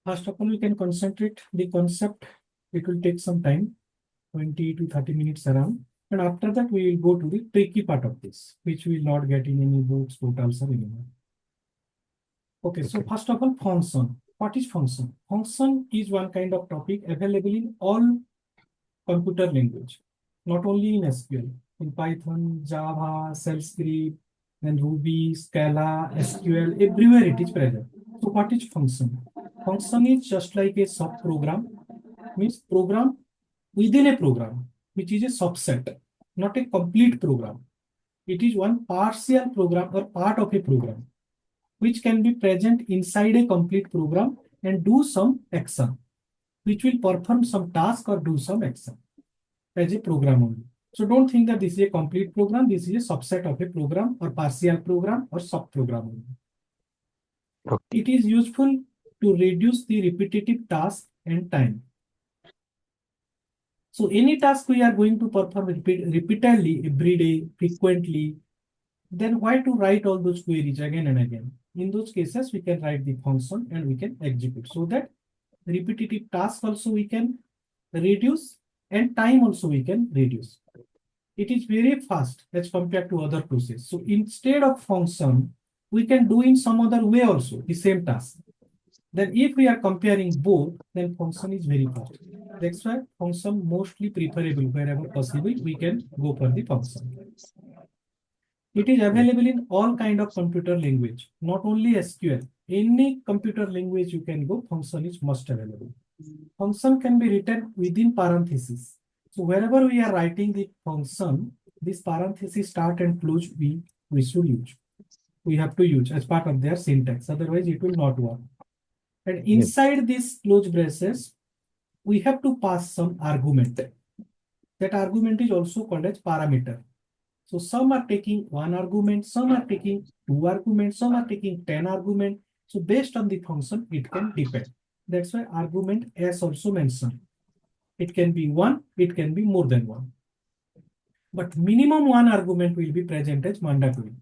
First of all, we can concentrate the concept. It will take some time, 20 to 30 minutes around. And after that, we will go to the tricky part of this, which we will not get in any books, portals, or anywhere. Okay, so first of all, function. What is function? Function is one kind of topic available in all computer language, not only in SQL. In Python, Java, Shell script, and Ruby, Scala, SQL, everywhere it is present. So what is function? Function is just like a sub-program, means program within a program, which is a subset, not a complete program. It is one partial program or part of a program, which can be present inside a complete program and do some action, which will perform some task or do some action as a program only. So don't think that this is a complete program. This is a subset of a program or partial program or sub-program only. Okay. It is useful to reduce the repetitive task and time. So any task we are going to perform repeatedly, every day, frequently, then why to write all those queries again and again? In those cases, we can write the function and we can execute, so that repetitive task also we can reduce and time also we can reduce. It is very fast as compared to other process. So instead of function, we can do in some other way also the same task. Then if we are comparing both, then function is very fast. That's why function mostly preferable. Wherever possible, we can go for the function. It is available in all kind of computer language, not only SQL. Any computer language you can go, function is must available. Function can be written within parentheses. So wherever we are writing the function, this parenthesis start and close we should use. We have to use as part of their syntax. Otherwise, it will not work. And inside these close braces, we have to pass some argument. That argument is also called as parameter. So some are taking one argument, some are taking two arguments, some are taking 10 arguments. So based on the function, it can depend. That's why argument as also mentioned. It can be one, it can be more than one. But minimum one argument will be present as mandatory.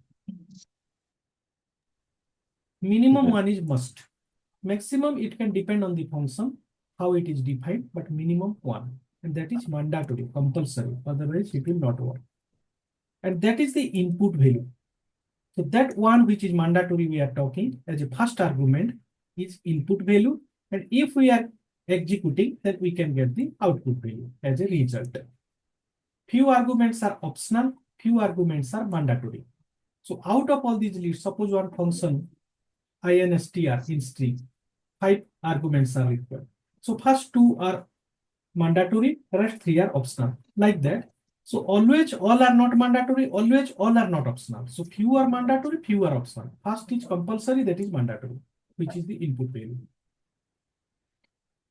Minimum one is must. Maximum it can depend on the function, how it is defined, but minimum one. And that is mandatory, compulsory. Otherwise, it will not work. And that is the input value. So that one which is mandatory we are talking as a first argument is input value. And if we are executing, then we can get the output value as a result. Few arguments are optional, few arguments are mandatory. So out of all these lists, suppose one function instr in string, 5 arguments are required. So first 2 are mandatory, rest 3 are optional, like that. So always all are not mandatory, always all are not optional. So few are mandatory, few are optional. First is compulsory, that is mandatory, which is the input value.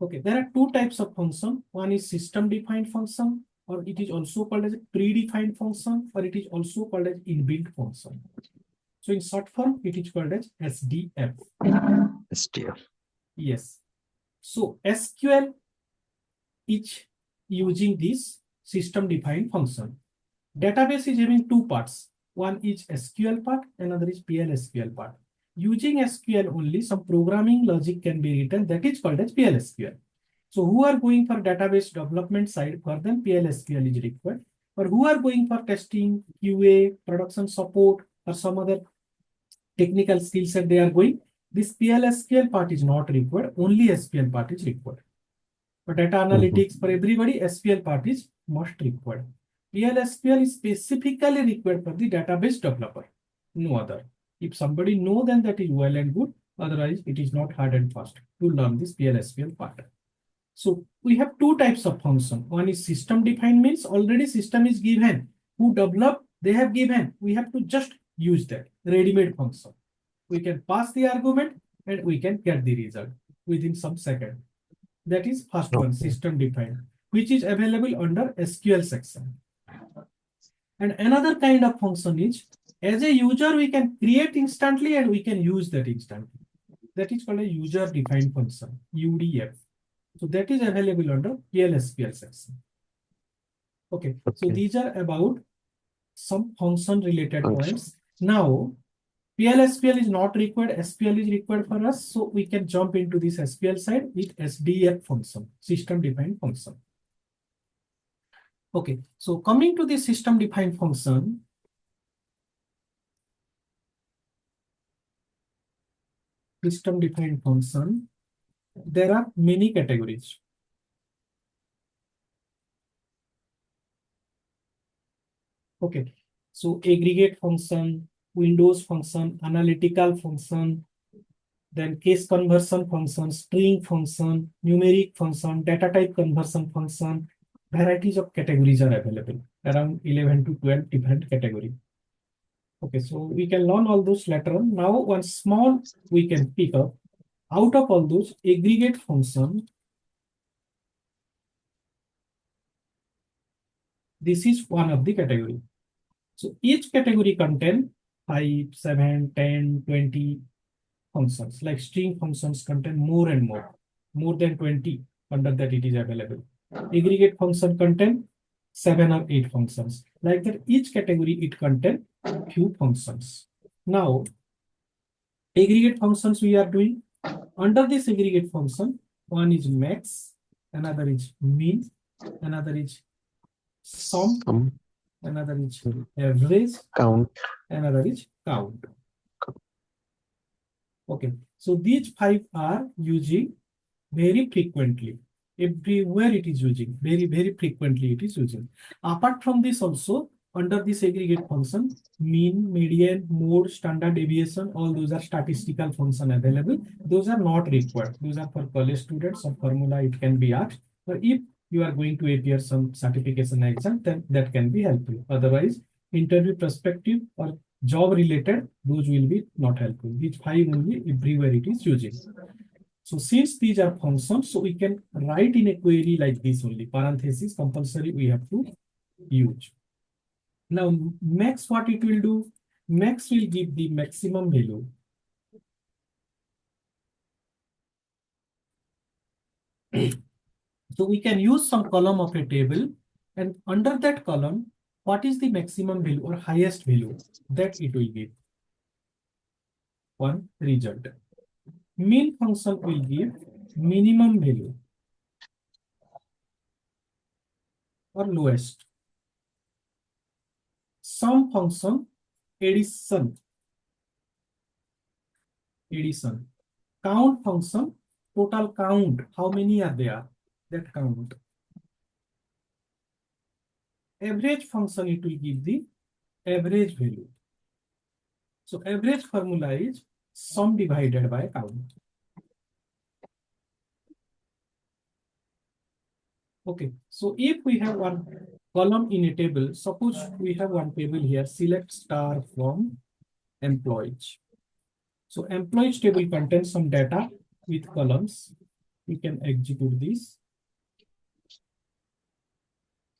Okay, there are two types of function. One is system-defined function, or it is also called as a predefined function, or it is also called as inbuilt function. So in short form, it is called as SDF. SDF. Yes. So SQL is using this system-defined function. Database is having two parts. One is SQL part, another is PLSQL part. Using SQL only, some programming logic can be written that is called as PLSQL. So who are going for database development side, for them PLSQL is required. Or who are going for testing, QA, production support, or some other technical skill set they are going, this PLSQL part is not required, only SQL part is required. For data analytics, for everybody, SQL part is must required. PLSQL is specifically required for the database developer, no other. If somebody know, then that is well and good. Otherwise, it is not hard and fast to learn this PLSQL part. So we have two types of function. One is system defined, means already system is given. Who develop, they have given. We have to just use that ready-made function. We can pass the argument and we can get the result within some second. That is first one, system defined, which is available under SQL section. And another kind of function is, as a user, we can create instantly and we can use that instantly. That is called a user defined function, UDF. So that is available under PLSQL section. Okay. So these are about some function related points. Now, PL/SPL is not required, SPL is required for us. So we can jump into this SPL side with SDF function, system defined function. Okay, so coming to the system defined function, there are many categories. Okay, so aggregate function, Windows function, analytical function, then case conversion function, string function, numeric function, data type conversion function. Varieties of categories are available, around 11 to 12 different categories. Okay, so we can learn all those later on. Now, one small we can pick up out of all those aggregate function. This is one of the category. So each category contain 5, 7, 10, 20 functions. Like string functions contain more and more than 20. Under that it is available. Aggregate function contain 7 or 8 functions. Like that, each category it contain few functions. Now, aggregate functions we are doing. Under this aggregate function, one is max, another is mean, another is sum, another is average, Count. another is count. Okay, so these 5 are using very frequently. Everywhere it is using, very frequently it is using. Apart from this also, under this aggregate function, mean, median, mode, standard deviation, all those are statistical function available. Those are not required. Those are for college students or formula it can be asked. But if you are going to appear some certification exam, then that can be helpful. Otherwise, interview perspective or job related, those will be not helpful. These 5 only everywhere it is using. So since these are functions, so we can write in a query like this only. Parenthesis compulsory we have to use. Now max, what it will do? Max will give the maximum value. So we can use some column of a table, and under that column, what is the maximum value or highest value that it will give? One result. Mean function will give minimum value or lowest. Sum function, addition. Count function, total count, how many are there, that count. Average function, it will give the average value. So average formula is sum divided by count. Okay, so if we have one column in a table, suppose we have one table here, select star from employees. So employees table contains some data with columns. We can execute this.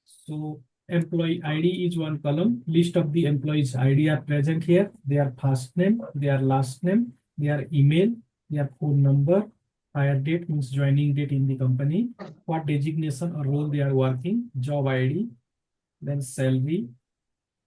So employee ID is one column. List of the employees ID are present here. Their first name, their last name, their email, their phone number, hire date means joining date in the company, what designation or role they are working, job ID, then salary,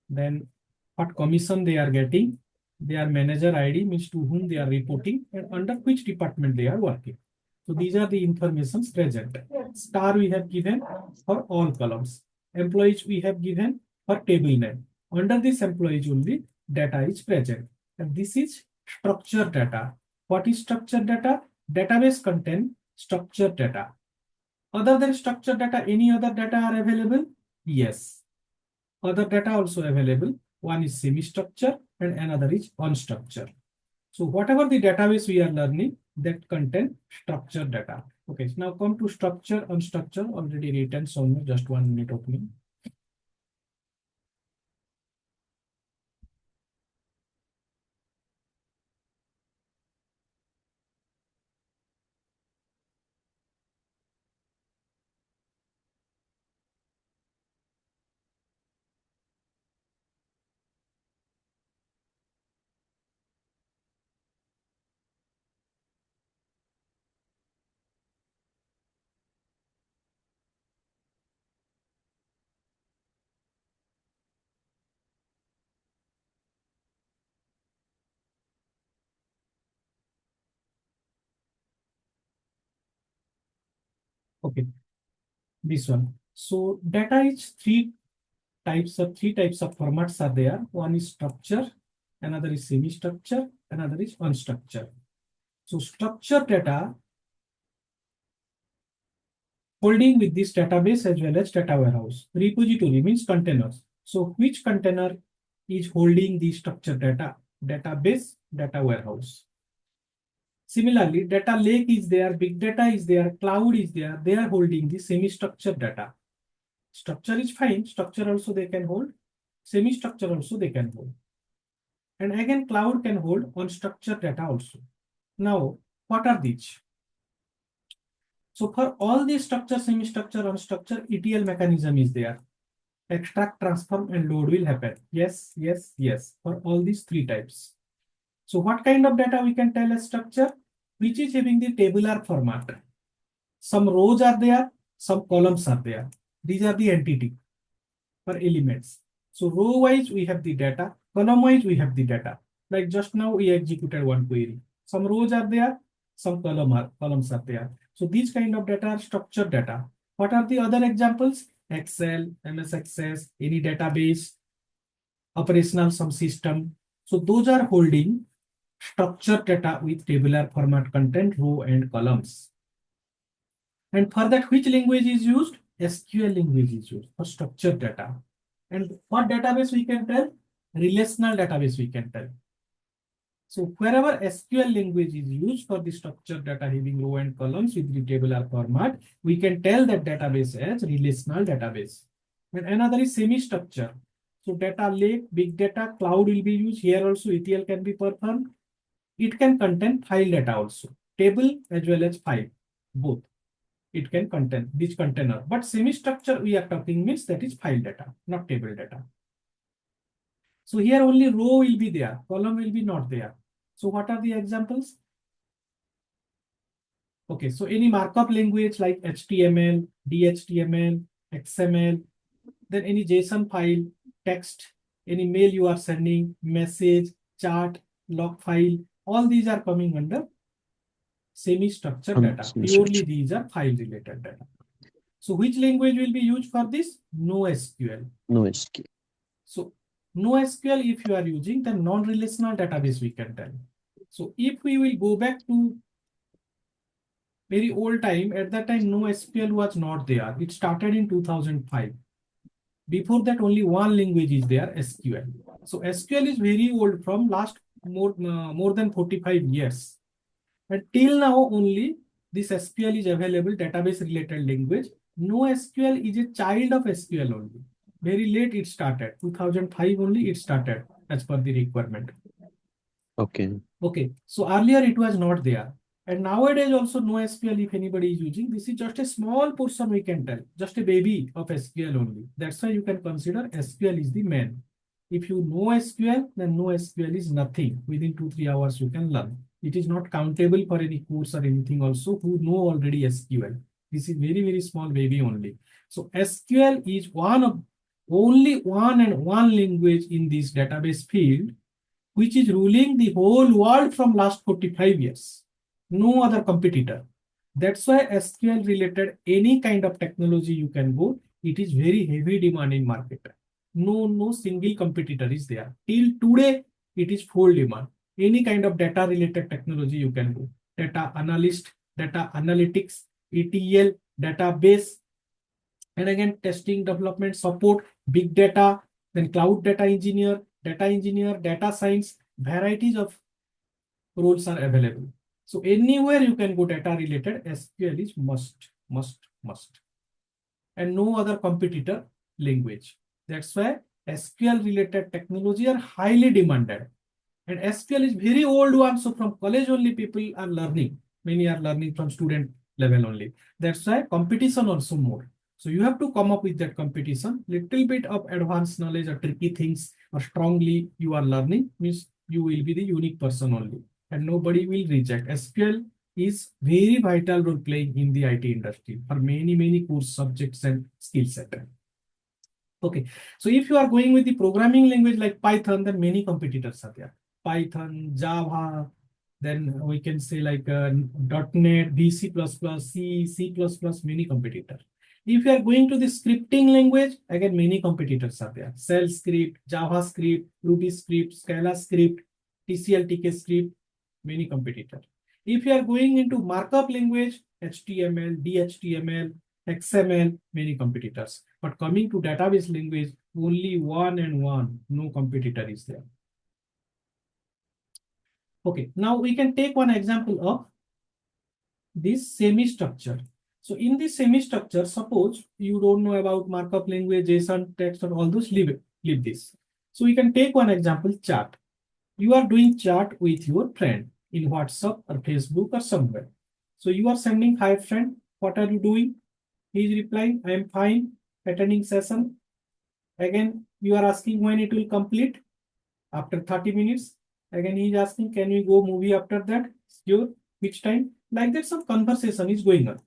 then what commission they are getting, their manager ID means to whom they are reporting, and under which department they are working. So these are the informations present. Star we have given for all columns. Employees we have given for table name. Under this employees only data is present. And this is structured data. What is structured data? Database contain structured data. Other than structured data, any other data are available? Yes. Other data also available. One is semi-structured and another is unstructured. So whatever the database we are learning, that contain structured data. Okay, so now come to structure, unstructured, already written somewhere, just 1 minute opening. Okay, this one. So data is three types of formats are there. One is structure, another is semi-structure, another is unstructured. So structured data holding with this database as well as data warehouse. Repository means containers. So which container is holding the structured data? Database, data warehouse. Similarly, data lake is there, big data is there, cloud is there. They are holding the semi-structured data. Structure is fine. Structure also they can hold. Semi-structure also they can hold. And again, cloud can hold unstructured data also. Now, what are these? So for all these structure, semi-structure, unstructured, ETL mechanism is there. Extract, transform, and load will happen. Yes, yes, yes. For all these three types. So what kind of data we can tell as structure? Which is having the tabular format. Some rows are there, some columns are there. These are the entity or elements. So row wise we have the data, column wise we have the data. Like just now we executed one query. Some rows are there, some columns are there. So these kind of data are structured data. What are the other examples? Excel, MS Access, any database, operational some system. So those are holding structured data with tabular format content, row and columns. And for that, which language is used? SQL language is used for structured data. And what database we can tell? Relational database we can tell. So wherever SQL language is used for the structured data having row and columns with the tabular format, we can tell that database as relational database. And another is semi-structure. So data lake, big data, cloud will be used. Here also ETL can be performed. It can contain file data also, table as well as file, both. It can contain this container. But semi-structure we are talking means that is file data, not table data. So here only row will be there, column will be not there. So what are the examples? Okay, so any markup language like HTML, DHTML, XML, then any JSON file, text, any mail you are sending, message, chart, log file, all these are coming under semi-structured data. Purely Semi-structured. these are file related data. So which language will be used for this? NoSQL. NoSQL. So NoSQL, if you are using the non-relational database, we can tell. So if we will go back to very old time, at that time NoSQL was not there. It started in 2005. Before that, only one language is there, SQL. So SQL is very old, from last more than 45 years. And till now only this SQL is available, database related language. NoSQL is a child of SQL only. Very late it started. 2005 only it started as per the requirement. Okay. Okay, so earlier it was not there. And nowadays also NoSQL, if anybody is using, this is just a small portion we can tell, just a baby of SQL only. That's why you can consider SQL is the main. If you know SQL, then NoSQL is nothing. Within 2-3 hours you can learn. It is not countable for any course or anything also who know already SQL. This is very, very small baby only. So SQL is only one and one language in this database field, which is ruling the whole world from last 45 years. No other competitor. That's why SQL related any kind of technology you can go, it is very heavy demand in market. No single competitor is there. Till today, it is full demand. Any kind of data related technology you can go. Data analyst, data analytics, ETL, database, and again testing, development, support, big data, then cloud data engineer, data science, varieties of roles are available. So anywhere you can go data related, SQL is must. And no other competitor language. That's why SQL related technology are highly demanded. And SQL is very old one, so from college only people are learning. Many are learning from student level only. That's why competition also more. So you have to come up with that competition. Little bit of advanced knowledge or tricky things or strongly you are learning means you will be the unique person only. And nobody will reject. SQL is very vital role playing in the IT industry for many course subjects and skill set. Okay, so if you are going with the programming language like Python, then many competitors are there. Python, Java, Then we can say like .NET, B, C++, C++, many competitor. If you are going to the scripting language, again, many competitors are there. Shell script, JavaScript, Ruby script, Scala script, TCL/TK script, many competitors. If you are going into markup language, HTML, DHTML, XML, many competitors. But coming to database language, only one and one, no competitor is there. Okay, now we can take one example of this semi-structure. So in this semi-structure, suppose you don't know about markup language, JSON, text, or all those, leave this. So we can take one example, chat. You are doing chat with your friend in WhatsApp or Facebook or somewhere. So you are sending, hi friend, what are you doing? He is replying, I am fine, attending session. Again, you are asking when it will complete. After 30 minutes. Again, he is asking, can we go movie after that? Sure. Which time? Like that, some conversation is going on.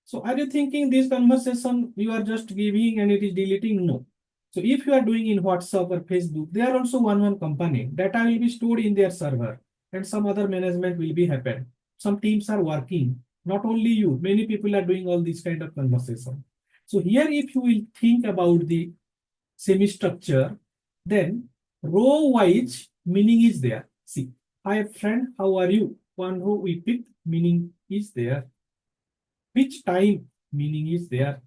So are you thinking this conversation you are just giving and it is deleting? No. So if you are doing in WhatsApp or Facebook, they are also one company. Data will be stored in their server and some other management will be happen. Some teams are working. Not only you, many people are doing all this kind of conversation. So here, if you will think about the semi-structure, then row wise meaning is there. See, hi friend, how are you? One row we pick, meaning is there. Which time, meaning is there.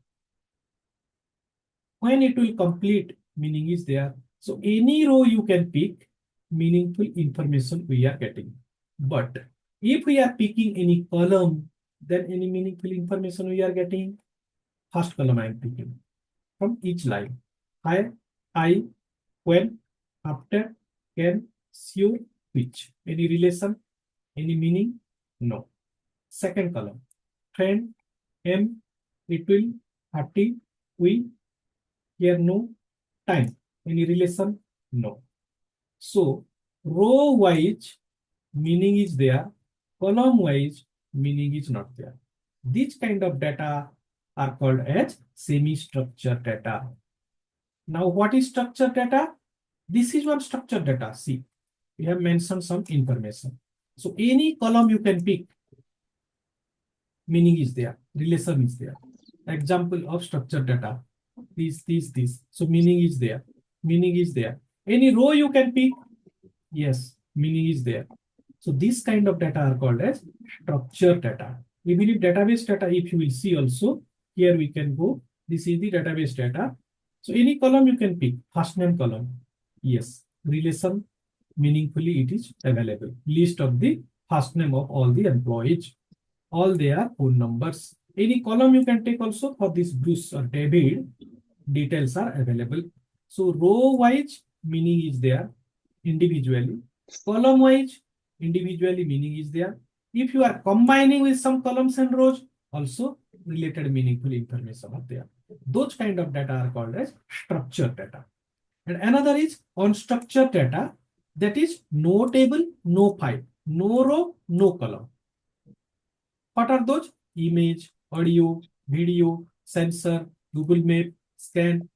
When it will complete, meaning is there. So any row you can pick, meaningful information we are getting. But if we are picking any column, then any meaningful information we are getting. First column I am picking from each line. I, when, after, can, sure, which. Any relation, any meaning? No. Second column, friend, am, it will, 30, we, here no, time. Any relation? No. So row wise meaning is there, column wise meaning is not there. These kind of data are called as semi-structured data. Now, what is structured data? This is one structured data. See, we have mentioned some information. So any column you can pick, meaning is there, relation is there. Example of structured data, this. So meaning is there, meaning is there. Any row you can pick, yes, meaning is there. So this kind of data are called as structured data. We believe database data, if you will see also, here we can go, this is the database data. So any column you can pick, first name column, yes, relation, meaningfully it is available. List of the first name of all the employees, all their phone numbers. Any column you can take also for this Bruce or David, details are available. So row wise meaning is there individually, column wise individually meaning is there. If you are combining with some columns and rows, also related meaningful information are there. Those kind of data are called as structured data. And another is unstructured data, that is no table, no file, no row, no column. What are those? Image, audio, video, sensor, Google Map, scan.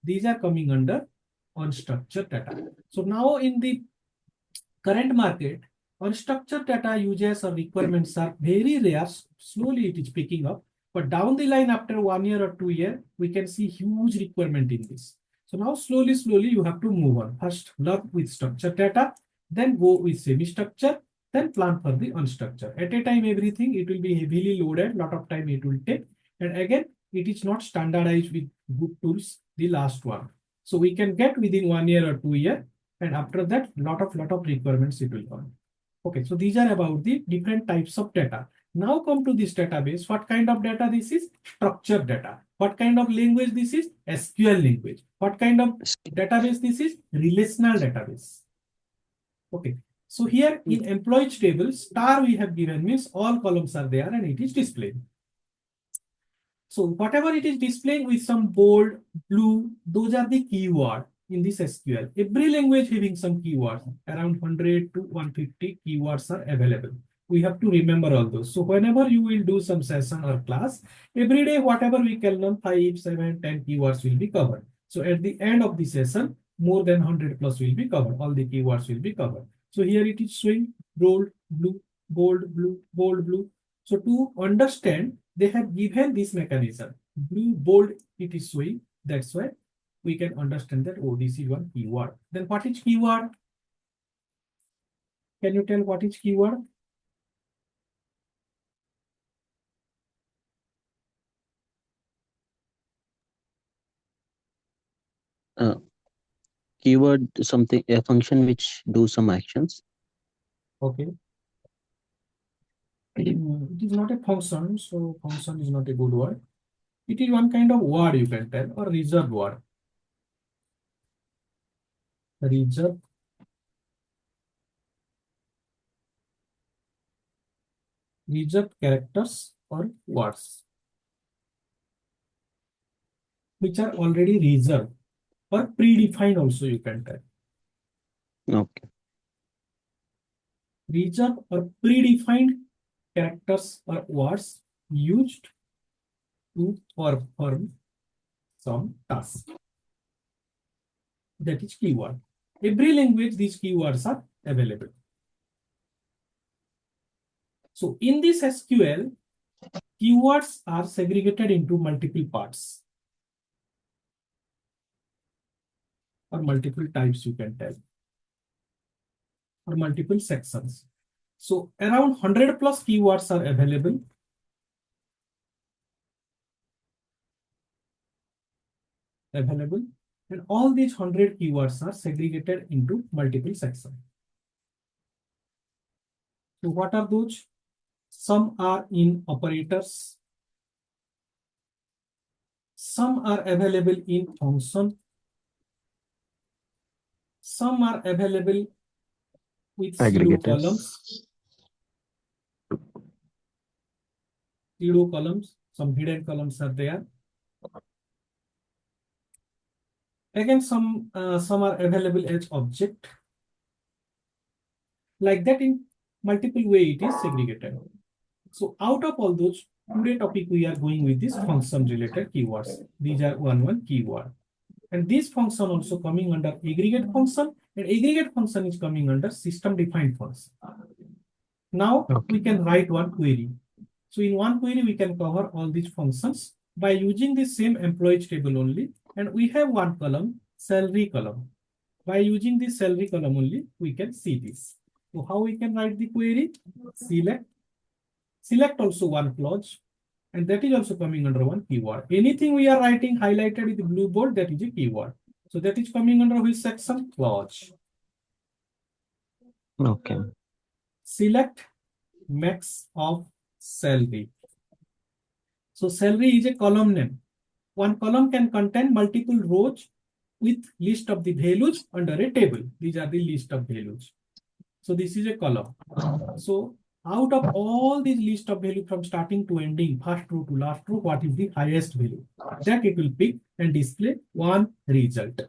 These are coming under unstructured data. So now in the current market, unstructured data uses or requirements are very rare. Slowly it is picking up. But down the line, after 1 year or 2 years, we can see huge requirement in this. So now slowly you have to move on. First, learn with structured data, then go with semi-structure, then plan for the unstructured. At a time, everything, it will be heavily loaded, lot of time it will take. And again, it is not standardized with good tools, the last one. So we can get within 1 year or 2 years, and after that, lot of requirements it will come. Okay, so these are about the different types of data. Now come to this database. What kind of data this is? Structured data. What kind of language this is? SQL language. What kind of database this is? Relational database. Okay, so here in employees table, star we have given means all columns are there and it is displayed. So whatever it is displaying with some bold, blue, those are the keywords in this SQL. Every language having some keywords, around 100 to 150 keywords are available. We have to remember all those. So whenever you will do some session or class, every day, whatever we can learn, 5, 7, 10 keywords will be covered. So at the end of the session, more than 100 plus will be covered. All the keywords will be covered. So here it is showing bold, blue, bold, blue, bold, blue. So to understand, they have given this mechanism. Blue, bold, it is showing. That's why we can understand that, oh, this is one keyword. Then what is keyword? Can you tell what is keyword? Keyword something, a function which do some actions. Okay. It is not a function, so function is not a good word. It is one kind of word you can tell, or reserved word. Reserved. Reserved characters or words, which are already reserved or predefined also you can tell. Okay. Reserved or predefined characters or words used to perform some task. That is keyword. Every language, these keywords are available. So in this SQL, keywords are segregated into multiple parts or multiple types you can tell, or multiple sections. So around 100 plus keywords are available. And all these 100 keywords are segregated into multiple sections. So what are those? Some are in operators. Some are available in function. Some are available with pseudo columns. Pseudo columns, some hidden columns are there. Again, some are available as object. Like that, in multiple way it is segregated. So out of all those, today topic we are going with this function related keywords. These are one keyword. And this function also coming under aggregate function, and aggregate function is coming under system defined function. Now we can write one query. So in one query, we can cover all these functions by using the same employees table only. And we have one column, salary column. By using this salary column only, we can see this. So how we can write the query? Select also one clause, and that is also coming under one keyword. Anything we are writing highlighted with blue bold, that is a keyword. So that is coming under which section? Clause. Okay. Select max of salary. So salary is a column name. One column can contain multiple rows with list of the values under a table. These are the list of values. So this is a column. So out of all these list of value from starting to ending, first row to last row, what is the highest value? That it will pick and display one result.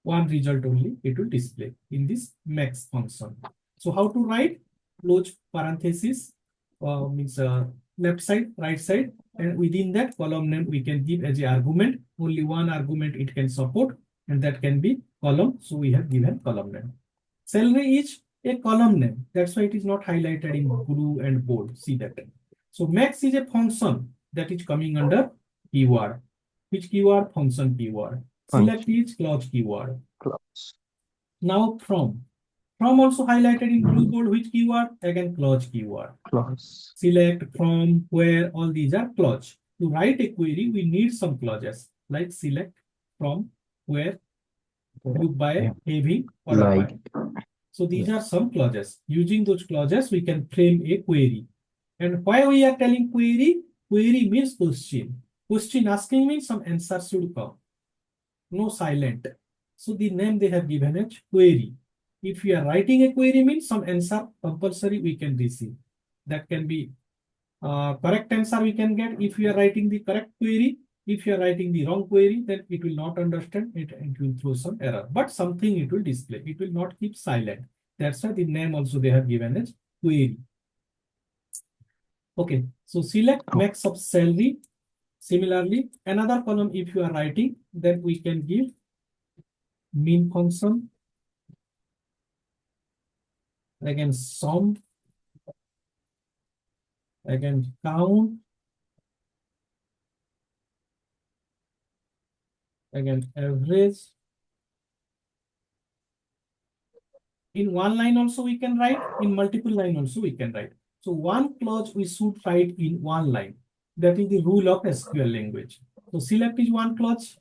One result only it will display in this max function. So how to write? Close parenthesis, means left side, right side, and within that column name we can give as a argument. Only one argument it can support, and that can be column. So we have given column name. Salary is a column name. That's why it is not highlighted in blue and bold. See that. So max is a function that is coming under keyword. Which keyword? Function keyword. Select is clause keyword. Clause. Now from also highlighted in blue bold. Which keyword? Again clause keyword. Clause. Select, from, where, all these are clause. To write a query, we need some clauses like select, from, where, group by, having, or Like. apply. So these are some clauses. Using those clauses, we can frame a query. And why we are telling query? Query means question. Question asking means some answer should come. No silent. So the name they have given as query. If we are writing a query means some answer compulsory we can receive. That can be correct answer we can get if we are writing the correct query. If you are writing the wrong query, then it will not understand it and it will throw some error. But something it will display. It will not keep silent. That's why the name also they have given as query. Okay, so select max of salary. Similarly, another column if you are writing, then we can give min function. again sum, again count, again average. In one line also we can write, in multiple line also we can write. So one clause we should write in one line. That is the rule of SQL language. So select is one clause,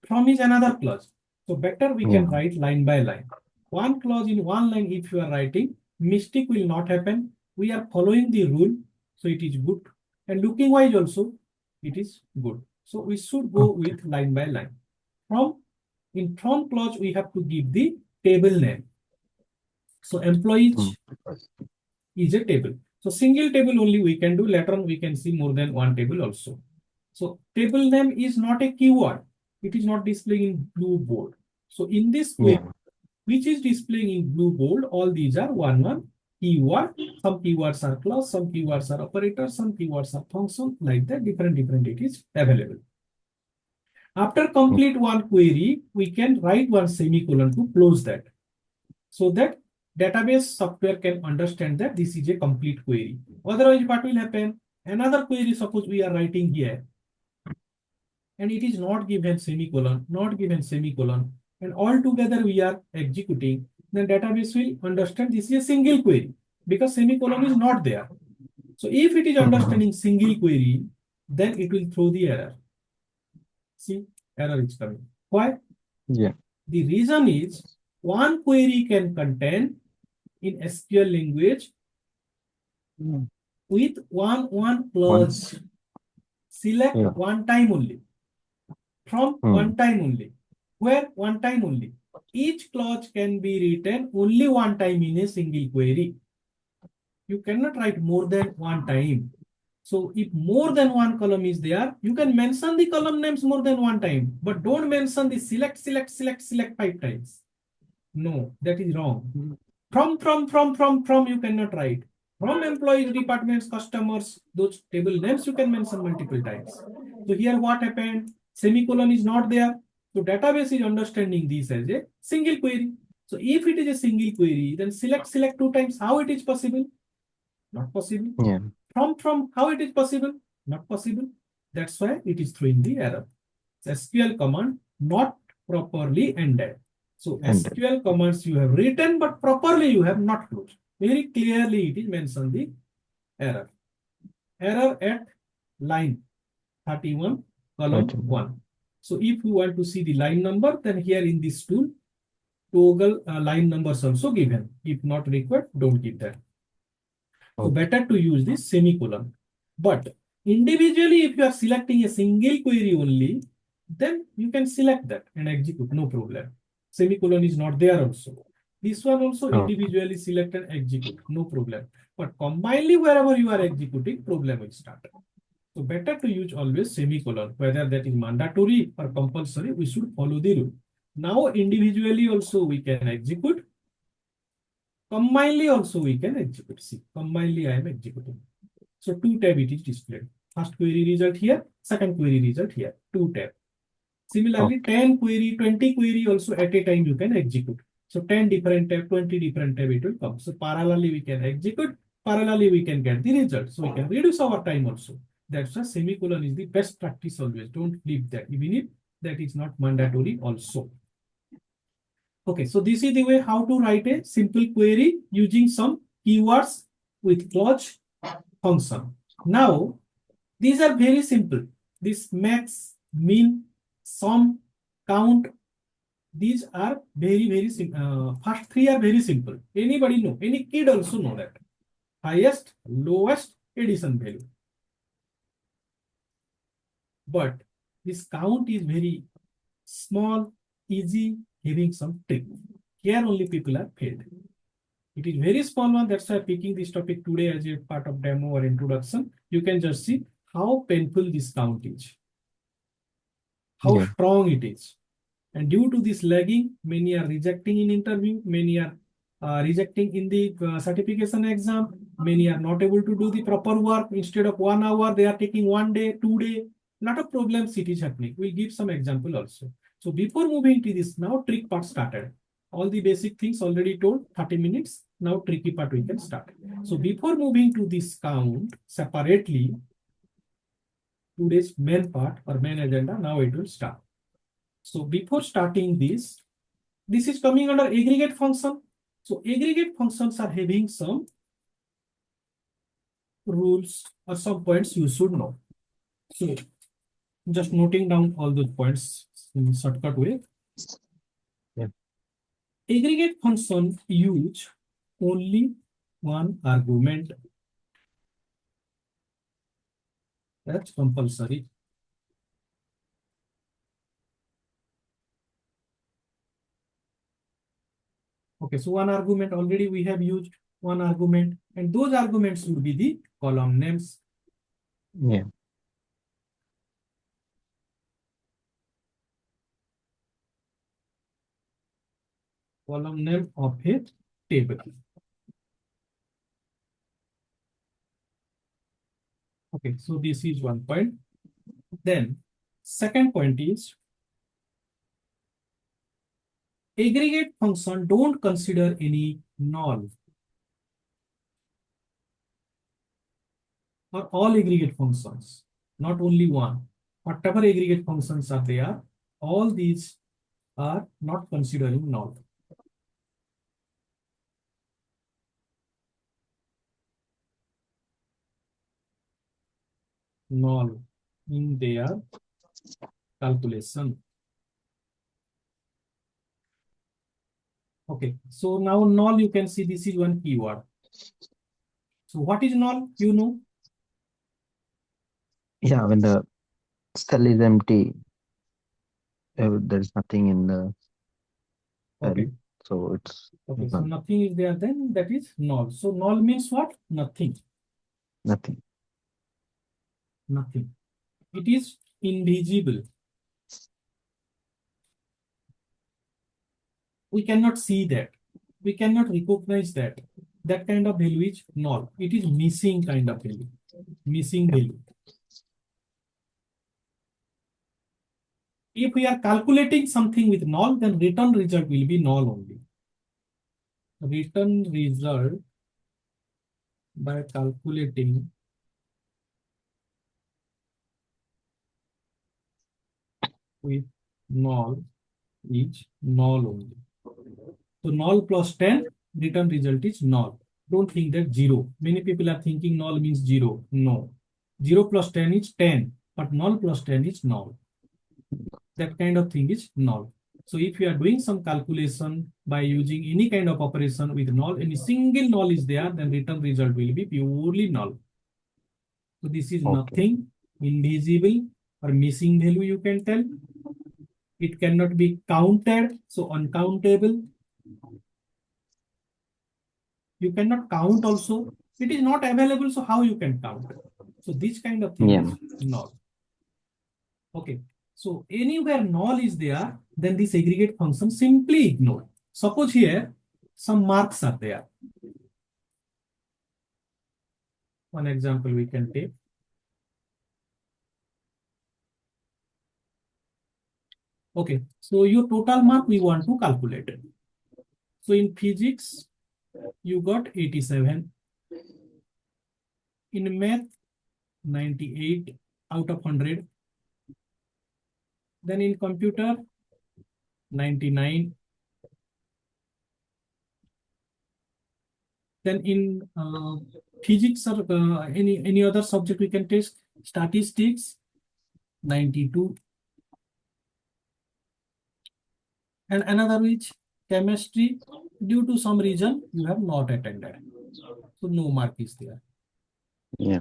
from is another clause. So better we can write line by line. One clause in one line if you are writing, mistake will not happen. We are following the rule, so it is good. And looking wise also, it is good. So we should go with line by line. In from clause, we have to give the table name. So employees is a table. So single table only we can do. Later on we can see more than one table also. So table name is not a keyword. It is not displaying in blue board. So in this way, which is displaying in blue board, all these are one keyword. Some keywords are clause, some keywords are operators, some keywords are function, like that different it is available. After complete one query, we can write one semicolon to close that, so that database software can understand that this is a complete query. Otherwise, what will happen? Another query, suppose we are writing here, and it is not given semicolon, and altogether we are executing, then database will understand this is a single query because semicolon is not there. So if it is understanding single query, then it will throw the error. See, error is coming. Why? Yeah. The reason is one query can contain in SQL language with one clause. Select one time only. From one time only. Where one time only. Each clause can be written only one time in a single query. You cannot write more than one time. So if more than one column is there, you can mention the column names more than one time, but don't mention the select 5 times. No, that is wrong. From you cannot write. From employees, departments, customers, those table names you can mention multiple times. So here what happened? Semicolon is not there. So database is understanding this as a single query. So if it is a single query, then select 2 times. How it is possible? Not possible. Yeah. From how it is possible? Not possible. That's why it is throwing the error. SQL command not properly ended. So SQL commands you have written, but properly you have not closed. Very clearly it is mentioned the error. Error at line 31, column 1. So if you want to see the line number, then here in this tool, toggle line numbers also given. If not required, don't give that. So better to use this semicolon. But individually, if you are selecting a single query only, then you can select that and execute, no problem. Semicolon is not there also. This one also individually select and execute, no problem. But combinedly, wherever you are executing, problem will start. So better to use always semicolon, whether that is mandatory or compulsory, we should follow the rule. Now individually also we can execute. Combinedly also we can execute. See, combinedly I am executing. So 2 tab it is displayed. First query result here, second query result here, 2 tab. Similarly, 10 query, 20 query also at a time you can execute. So 10 different tab, 20 different tab it will come. So parallelly we can execute, parallelly we can get the result. So we can reduce our time also. That's why semicolon is the best practice always. Don't leave that, even if that is not mandatory also. Okay, so this is the way how to write a simple query using some keywords with clause function. Now, these are very simple. This max, min, sum, count, these are very simple. First 3 are very simple. Anybody know? Any kid also know that. Highest, lowest, addition value. But this count is very small, easy, having some trick. Here only people are failed. It is very small one. That's why I'm picking this topic today as a part of demo or introduction. You can just see how painful this count is, how strong it is. And due to this lagging, many are rejecting in interview, many are rejecting in the certification exam, many are not able to do the proper work. Instead of 1 hour, they are taking 1 day, 2 days. Lot of problems it is happening. We'll give some example also. So before moving to this, now trick part started. All the basic things already told, 30 minutes. Now tricky part we can start. So before moving to this count separately, today's main part or main agenda, now it will start. So before starting this is coming under aggregate function. So aggregate functions are having some rules or some points you should know. So just noting down all those points in shortcut way. Yeah. Aggregate function use only one argument. That's compulsory. Okay, so one argument already we have used one argument, and those arguments would be the column names. Yeah. Column name of a table. Okay, so this is one point. Then second point is aggregate function don't consider any null or all aggregate functions, not only one. Whatever aggregate functions are there, all these are not considering null. Null in their calculation. Okay, so now null, you can see this is one keyword. So what is null? You know? Yeah, when the cell is empty, there's nothing in the cell, Okay. so it's Okay, so null. nothing is there, then that is null. So null means what? Nothing. Nothing. Nothing. It is invisible. We cannot see that. We cannot recognize that. That kind of value is null. It is missing kind of value. Missing value. If we are calculating something with null, then return result will be null only. Return result by calculating with null is null only. So null plus 10, return result is null. Don't think that 0. Many people are thinking null means 0. No. 0 plus 10 is 10, but null plus 10 is null. That kind of thing is null. So if you are doing some calculation by using any kind of operation with null, any single null is there, then return result will be purely null. So this is nothing, invisible or missing value, you can tell. It cannot be counted, so uncountable. You cannot count also. It is not available, so how you can count? So this kind of thing is null. Okay. So anywhere null is there, then this aggregate function simply ignore. Suppose here some marks are there. One example we can take. Okay, so your total mark we want to calculate. So in physics, you got 87. In math, 98 out of 100. Then in computer, 99. Then in physics or any other subject we can test, statistics, 92. And another which chemistry, due to some reason you have not attended. So no mark is there. Yeah.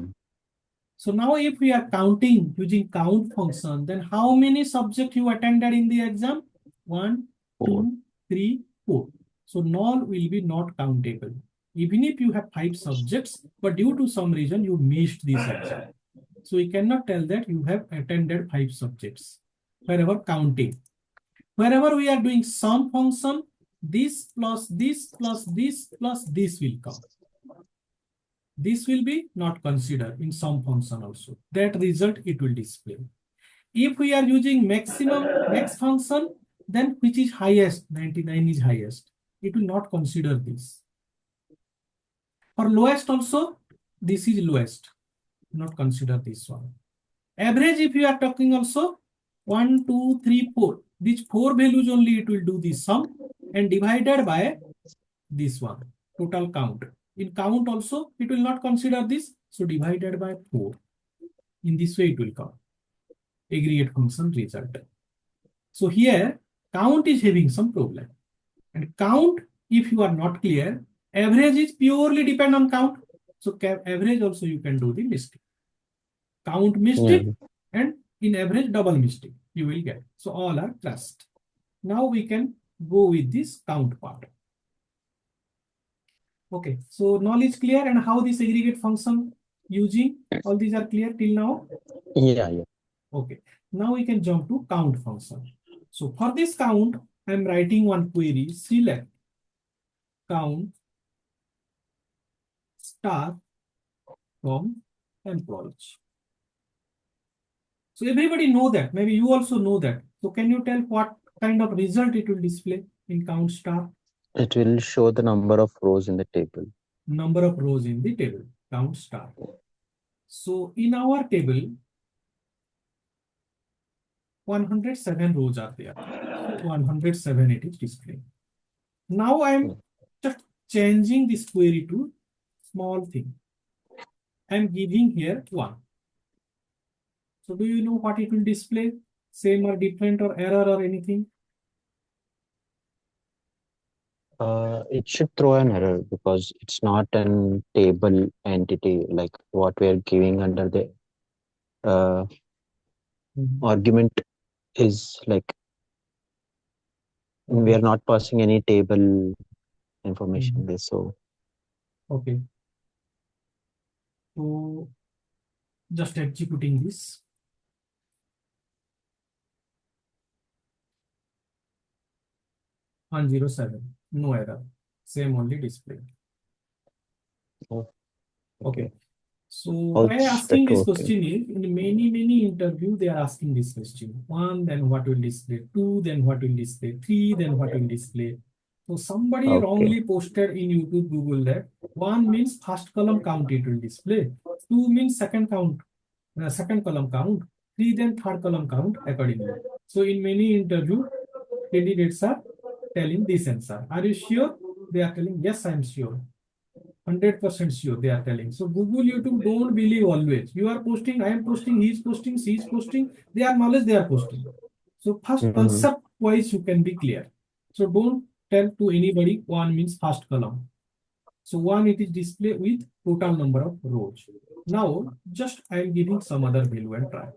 So now if we are counting using count function, then how many subjects you attended in the exam? 1, 2, 3, 4. So null will be not countable. Even if you have 5 subjects, but due to some reason you missed this exam. So we cannot tell that you have attended 5 subjects wherever counting. Wherever we are doing sum function, this plus this plus this plus this will come. This will be not considered in sum function also. That result it will display. If we are using max function, then which is highest, 99 is highest. It will not consider this. For lowest also, this is lowest. Not consider this one. Average, if you are talking also, 1, 2, 3, 4. These 4 values only it will do the sum and divided by this one, total count. In count also, it will not consider this. So divided by 4. In this way, it will come. Aggregate function result. So here, count is having some problem. And count, if you are not clear, average is purely depend on count. So average also you can do the mistake. Count mistake and in average double mistake you will get. So all are trust. Now we can go with this count part. Okay, so knowledge clear and how this aggregate function using, all these are clear till now? Yeah. Okay, now we can jump to count function. So for this count, I am writing one query, select count star from employees. So everybody know that, maybe you also know that. So can you tell what kind of result it will display in count star? It will show the number of rows in the table. Number of rows in the table, count star. So in our table, 107 rows are there. 107 it is displaying. Now I am just changing this query to small thing. I am giving here 1. So do you know what it will display? Same or different or error or anything? It should throw an error because it's not an table entity like what we are giving under the argument is like we are not passing any table information there. So okay. So just executing this. On 07, no error. Same only display. Okay. So why asking this question is, in many interview, they are asking this question. 1, then what will display? 2, then what will display? 3, then what will display? So somebody wrongly posted in YouTube, Google that 1 means first column count it will display. 2 means second column count. 3 then third column count accordingly. So in many interview, candidates are telling this answer. Are you sure? They are telling, yes, I am sure. 100% sure they are telling. So Google, YouTube, don't believe always. You are posting, I am posting, he is posting, she is posting. They are knowledge they are posting. So first concept wise you can be clear. So don't tell to anybody 1 means first column. So 1 it is display with total number of rows. Now just I am giving some other value and try.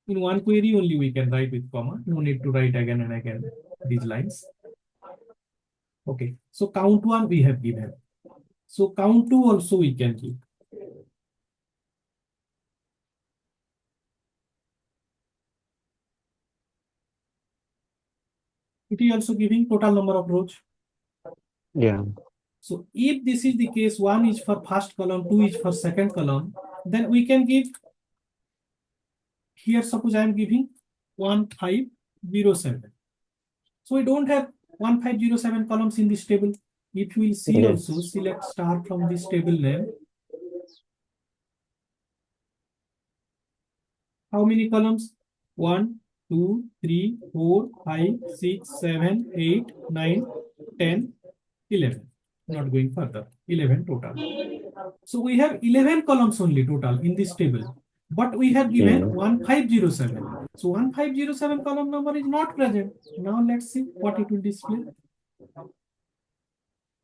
In one query only we can write with comma. No need to write again and again these lines. Okay, so count 1 we have given. So count 2 also we can give. It is also giving total number of rows. yeah. So if this is the case, 1 is for first column, 2 is for second column, then we can give, here suppose I am giving 1507. So we don't have 1507 columns in this table. If we will see also, select star from this table name. How many columns? 1, 2, 3, 4, 5, 6, 7, 8, 9, 10, 11. Not going further. 11 total. So we have 11 columns only total in this table. But we have given 1507. So 1507 column number is not present. Now let's see what it will display.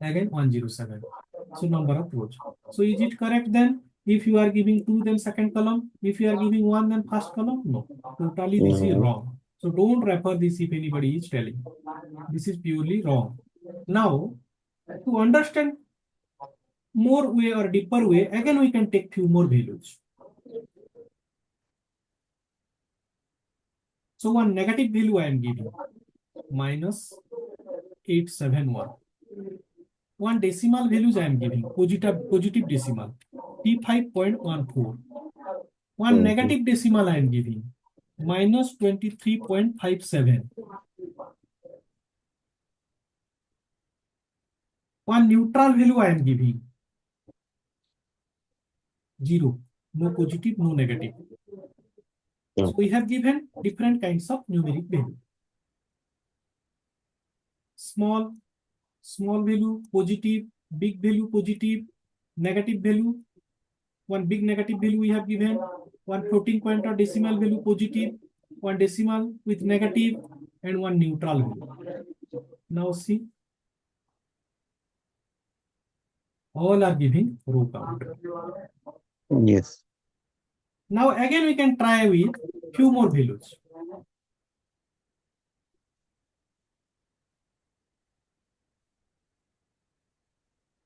Again 107. So number of rows. So is it correct then? If you are giving 2 then second column, if you are giving 1 then first column, no. Totally this is wrong. So don't refer this if anybody is telling. This is purely wrong. Now to understand more way or deeper way, again we can take few more values. So one negative value I am giving, minus 871. One decimal values I am giving, positive decimal, P5.14. One negative decimal I am giving, minus 23.57. One neutral value I am giving 0, no positive, no negative. So we have given different kinds of numeric value. Small value positive, big value positive, negative value. One big negative value we have given, one floating point or decimal value positive, one decimal with negative, and one neutral value. Now see, all are giving row count. Yes. Now again we can try with few more values.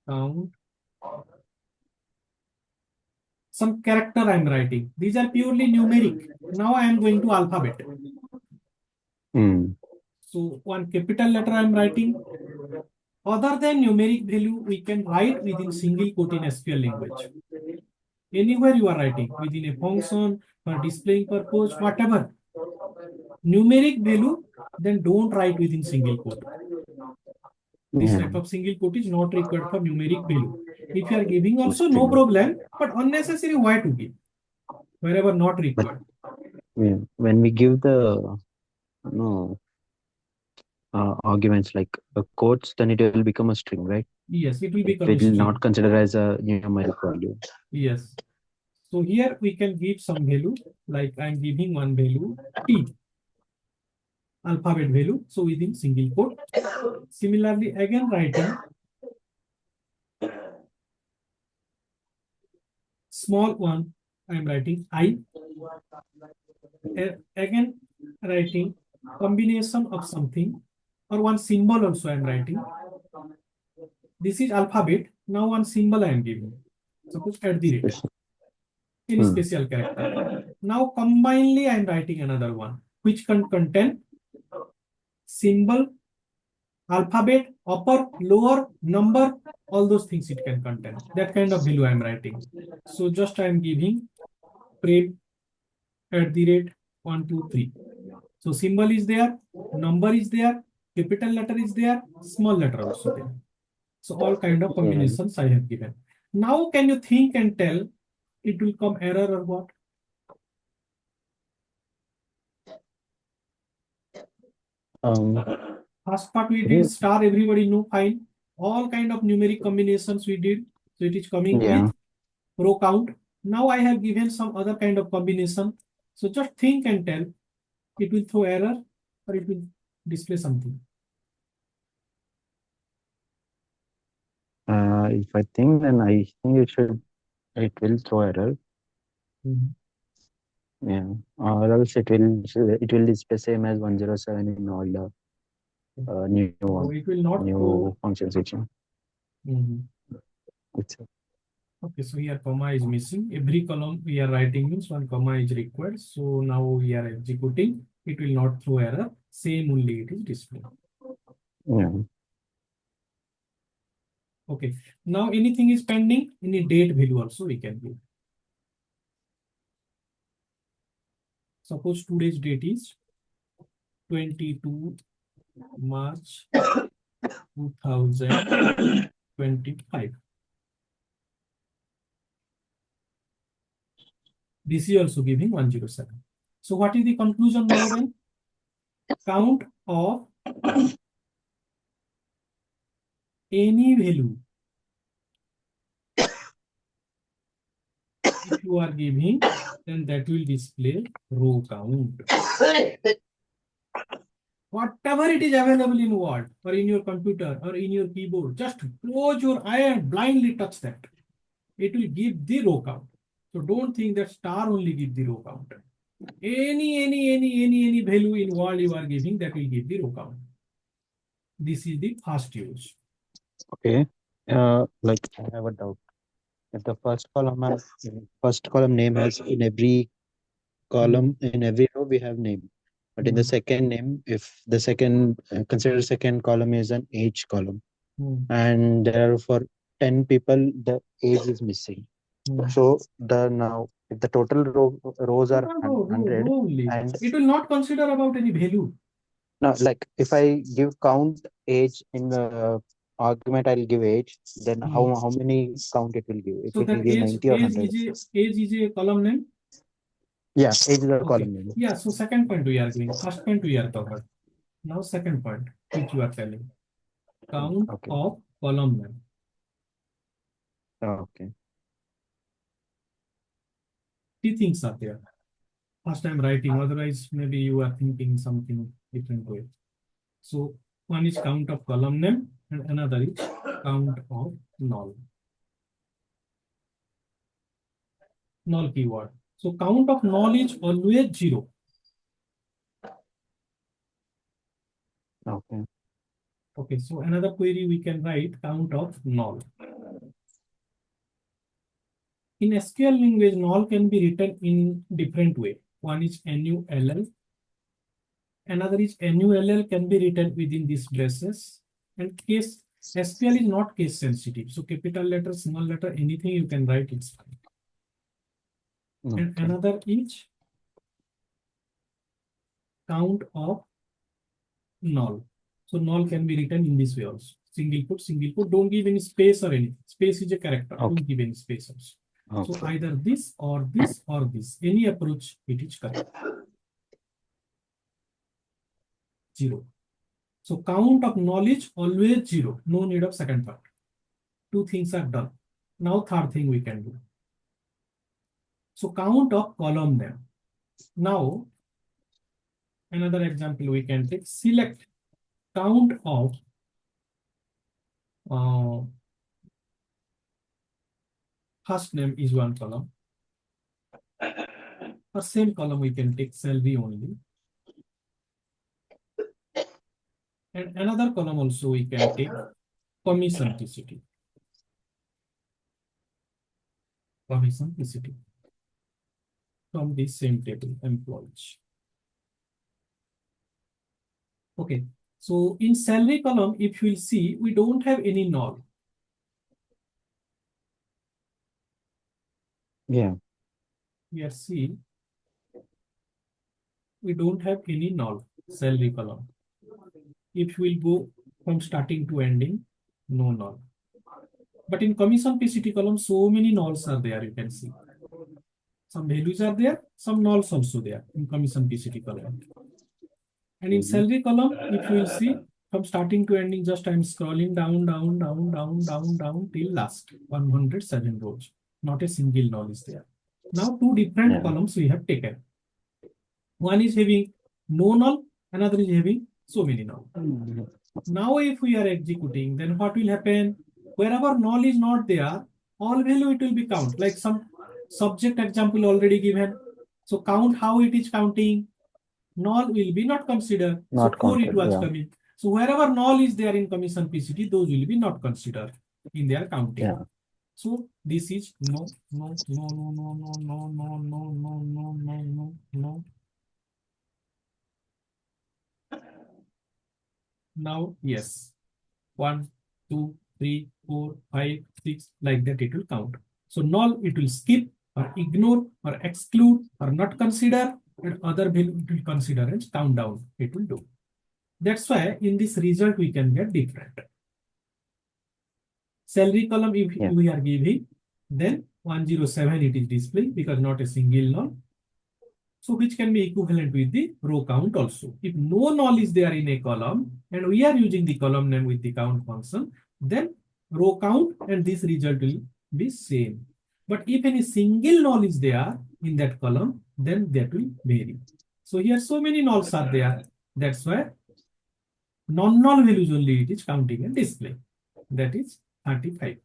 Count. Some character I am writing. These are purely numeric. Now I am going to alphabet. So one capital letter I am writing. Other than numeric value, we can write within single quote in SQL language. Anywhere you are writing, within a function, for displaying purpose, whatever. Numeric value, then don't write within single quote. This type of single quote is not required for numeric value. If you are giving also, no problem, but unnecessary, why to give? Wherever not required. When we give the arguments like quotes, then it will become a string, right? Yes, it will become It a will string. not consider as a numeric value. Yes. So here we can give some value, like I'm giving one value T, alphabet value, so within single quote. Similarly, again writing small one, I'm writing I. Again writing combination of something, or one symbol also I'm writing. This is alphabet. Now one symbol I am giving. Suppose at the rate. Any special character. Now combinedly I am writing another one, which can contain symbol, alphabet, upper, lower, number, all those things it can contain. That kind of value I am writing. So just I am giving print at the rate 1, 2, 3. So symbol is there, number is there, capital letter is there, small letter also there. So all kind of combinations I have given. Now can you think and tell it will come error or what? First part we did star, everybody know, fine. All kind of numeric combinations we did. So it is coming with row count. Now I have given some other kind of combination. So just think and tell it will throw error or it will display something. If I think, then I think it will throw error. Yeah, or else it will display same as 107 in all the new it will not new functions which okay, so here comma is missing. Every column we are writing means one comma is required. So now we are executing. It will not throw error. Same only it is displayed. Yeah. Okay. Now anything is pending. Any date value also we can give. Suppose today's date is 22 March 2025. This is also giving 107. So what is the conclusion now then? Count of any value if you are giving, then that will display row count. Whatever it is available in Word or in your computer or in your keyboard, just close your eye and blindly touch that. It will give the row count. So don't think that star only give the row count. Any value in Word you are giving, that will give the row count. This is the first use. Okay. Like I have a doubt. If the first column name has in every column, in every row we have name. But in the second name, if the second consider second column is an age column, and there are for 10 people the age is missing. So now if the total rows are 100, and it will not consider about any value. no, like if I give count age in the argument I'll give age, then how many count it will give? It So will that give 90 or 100. age is a column name. Yeah, age is a Okay. column name. Yeah. So second point we are giving. First point we are covered. Now second point which you are telling. Count Okay. of column name. Okay. Three things are there. First I'm writing. Otherwise maybe you are thinking something different way. So one is count of column name and another is count of null. Null keyword. So count of null is always 0. Okay. Okay, so another query we can write count of null. In SQL language, null can be written in different way. One is NULL. Another is NULL can be written within these braces. And case SQL is not case sensitive. So capital letter, small letter, anything you can write, it's fine. And Okay. another is count of null. So null can be written in this way also. Single quote, don't give any space or anything. Space is a character, Okay. don't give any space also. So Okay. either this or this or this. Any approach, it is correct. 0. So count of knowledge always 0. No need of second part. Two things are done. Now third thing we can do. So count of column name. Now another example we can take. Select count of first name is one column. For same column we can take Selvi only. And another column also we can take commission TCT. Commission TCT. From this same table, employees. Okay. So in salary column, if you will see, we don't have any null. Yeah. Here see, we don't have any null salary column. If we will go from starting to ending, no null. But in commission PCT column, so many nulls are there, you can see. Some values are there, some nulls also there in commission PCT column. And in salary column, if you will see, from starting to ending, just I'm scrolling down till last 107 rows. Not a single null is there. Now two different columns we have taken. One is having no null, another is having so many null. Now if we are executing, then what will happen? Wherever null is not there, all value it will be count. Like some subject example already given. So count how it is counting. Null will be not considered. Not so 4 counted, it was yeah. coming. So wherever null is there in commission PCT, those will be not considered in their counting. Yeah. So this is no. Now yes, 1, 2, 3, 4, 5, 6, like that it will count. So null it will skip or ignore or exclude or not consider, and other value it will consider and count down it will do. That's why in this result we can get different. Salary column if we are giving, then 107 it is displaying because not a single null. So which can be equivalent with the row count also. If no null is there in a column and we are using the column name with the count function, then row count and this result will be same. But if any single null is there in that column, then that will vary. So here so many nulls are there. That's why non-null values only it is counting and display. That is 35.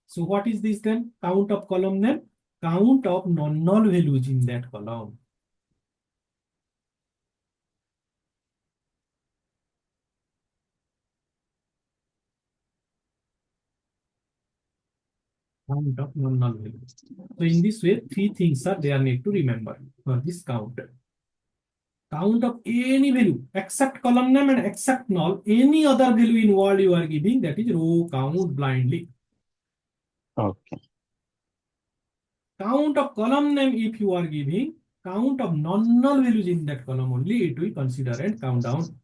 So what is this then? Count of column name, count of non-null values in that column. Count of non-null values. So in this way, three things are there need to remember for this count. Count of any value except column name and except null, any other value in word you are giving, that is row count blindly. Okay. Count of column name if you are giving, count of non-null values in that column only it will consider and count down.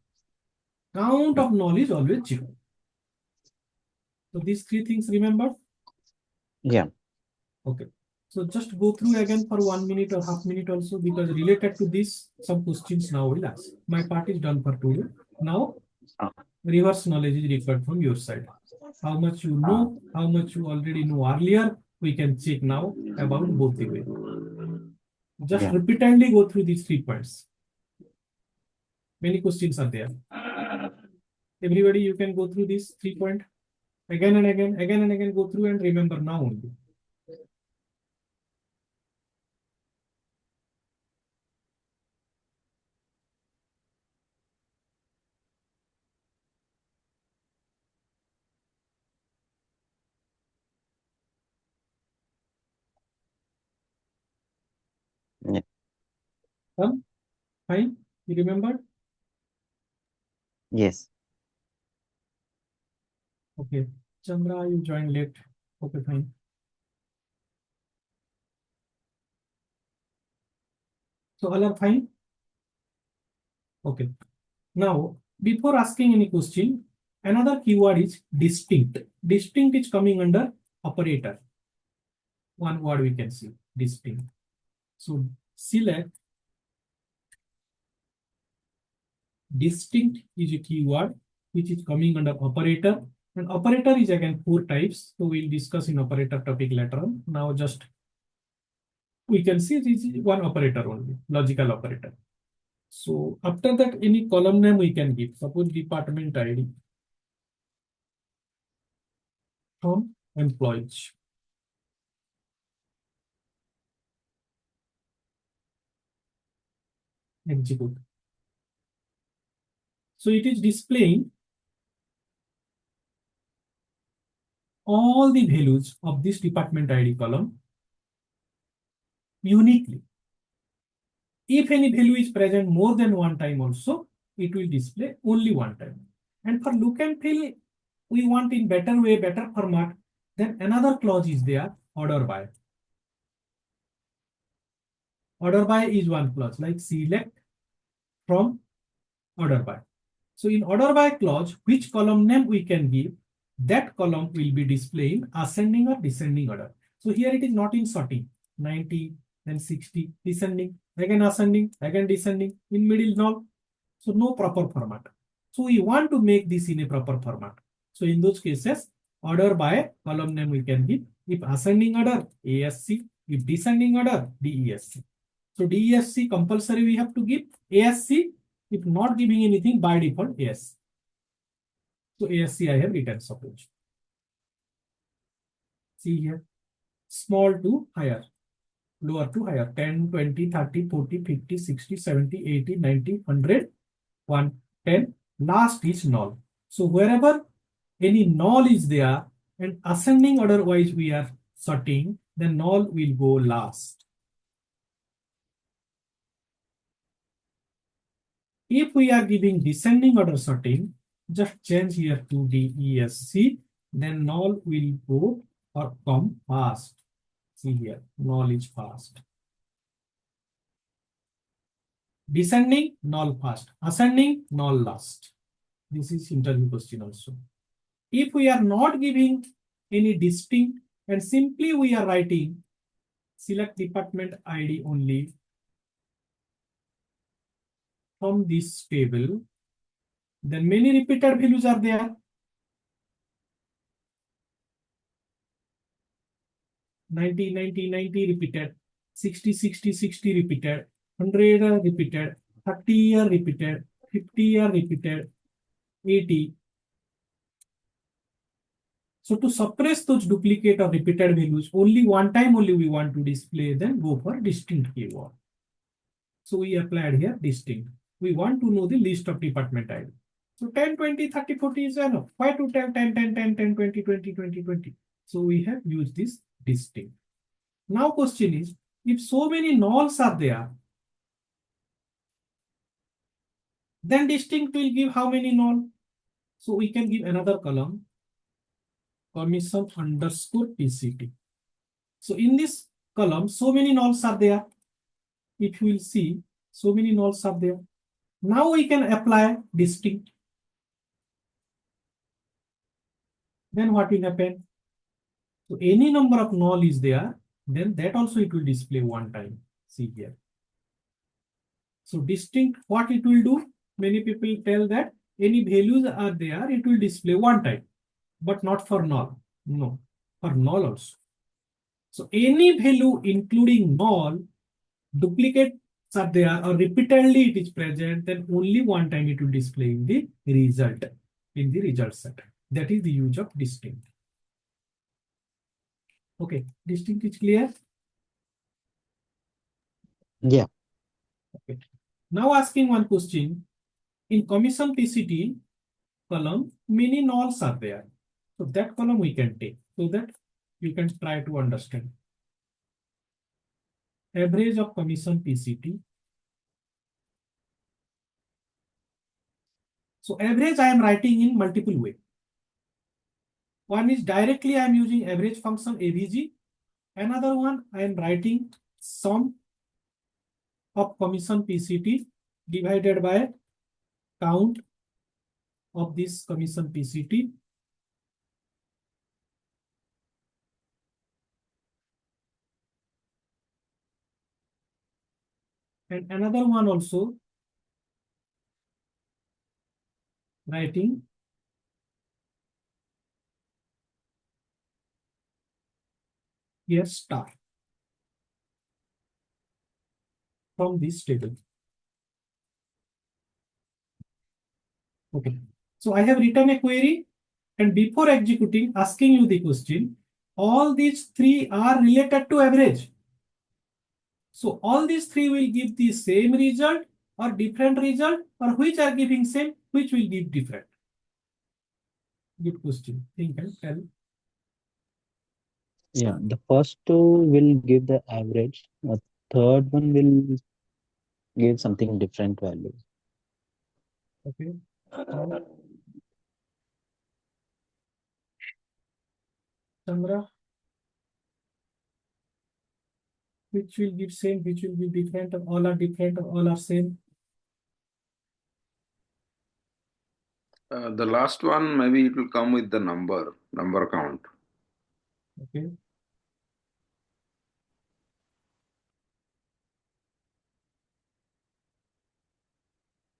Count of null is always 0. So these three things remember? Yeah. Okay. So just go through again for 1 minute or half minute also, because related to this, some questions now will ask. My part is done for today. Now, Ah. reverse knowledge is required from your side. How much you know, how much you already know earlier, we can check now about both the way. Just Yeah. repeatedly go through these 3 points. Many questions are there. Everybody, you can go through these 3 points again and again, go through and remember now only. Yeah. Fine? You remembered? Yes. Okay. Chandra, you joined late. Okay, fine. So all are fine? Okay. Now, before asking any question, another keyword is distinct. Distinct is coming under operator. One word we can see, distinct. So select distinct is a keyword which is coming under operator. And operator is again 4 types. So we'll discuss in operator topic later on. Now just we can see this is one operator only, logical operator. So after that, any column name we can give. Suppose department ID from employees. Execute. So it is displaying all the values of this department ID column uniquely. If any value is present more than one time also, it will display only one time. And for look and feel, we want in better way, better format, then another clause is there, order by. Order by is one clause, like select from order by. So in order by clause, which column name we can give, that column will be displaying ascending or descending order. So here it is not in sorting, 90, then 60, descending, again ascending, again descending, in middle null. So no proper format. So we want to make this in a proper format. So in those cases, order by column name we can give. If ascending order, ASC. If descending order, DESC. So DESC compulsory we have to give. ASC, if not giving anything, by default, ASC. So ASC I have written, suppose. See here, small to higher, lower to higher, 10, 20, 30, 40, 50, 60, 70, 80, 90, 100, 1, 10. Last is null. So wherever any null is there and ascending order wise we are sorting, then null will go last. If we are giving descending order sorting, just change here to DESC, then null will go or come fast. See here, null is fast. Descending, null fast. Ascending, null last. This is interview question also. If we are not giving any distinct and simply we are writing select department ID only from this table, then many repeated values are there. 90, 90, 90 repeated, 60, 60, 60 repeated, 100 are repeated, 30 are repeated, 50 are repeated, 80. So to suppress those duplicate or repeated values, only one time only we want to display, then go for distinct keyword. So we applied here distinct. We want to know the list of department ID. So 10, 20, 30, 40 is enough. Why to tell 10, 10, 10, 10, 20, 20, 20, 20? So we have used this distinct. Now question is, if so many nulls are there, then distinct will give how many null? So we can give another column, commission underscore PCT. So in this column, so many nulls are there. If you will see, so many nulls are there. Now we can apply distinct. then what will happen? So any number of null is there, then that also it will display one time. See here. So distinct, what it will do? Many people tell that any values are there, it will display one time, but not for null. No, for null also. So any value including null, duplicates are there or repeatedly it is present, then only one time it will display in the result set. That is the use of distinct. Okay, distinct is clear? Yeah. Okay. Now asking one question. In commission PCT column, many nulls are there. So that column we can take so that you can try to understand. Average of commission PCT. So average I am writing in multiple way. One is directly I am using average function AVG. Another one I am writing sum of commission PCT divided by count of this commission PCT. And another one also writing here star from this table. Okay. So I have written a query, and before executing, asking you the question, all these three are related to average. So all these three will give the same result or different result, or which are giving same, which will give different. Good question. Think and tell. Yeah, the first two will give the average. The third one will give something different value. Okay. Chandra, which will give same, which will be different, or all are different, or all are same? The last one, maybe it will come with the number count. Okay.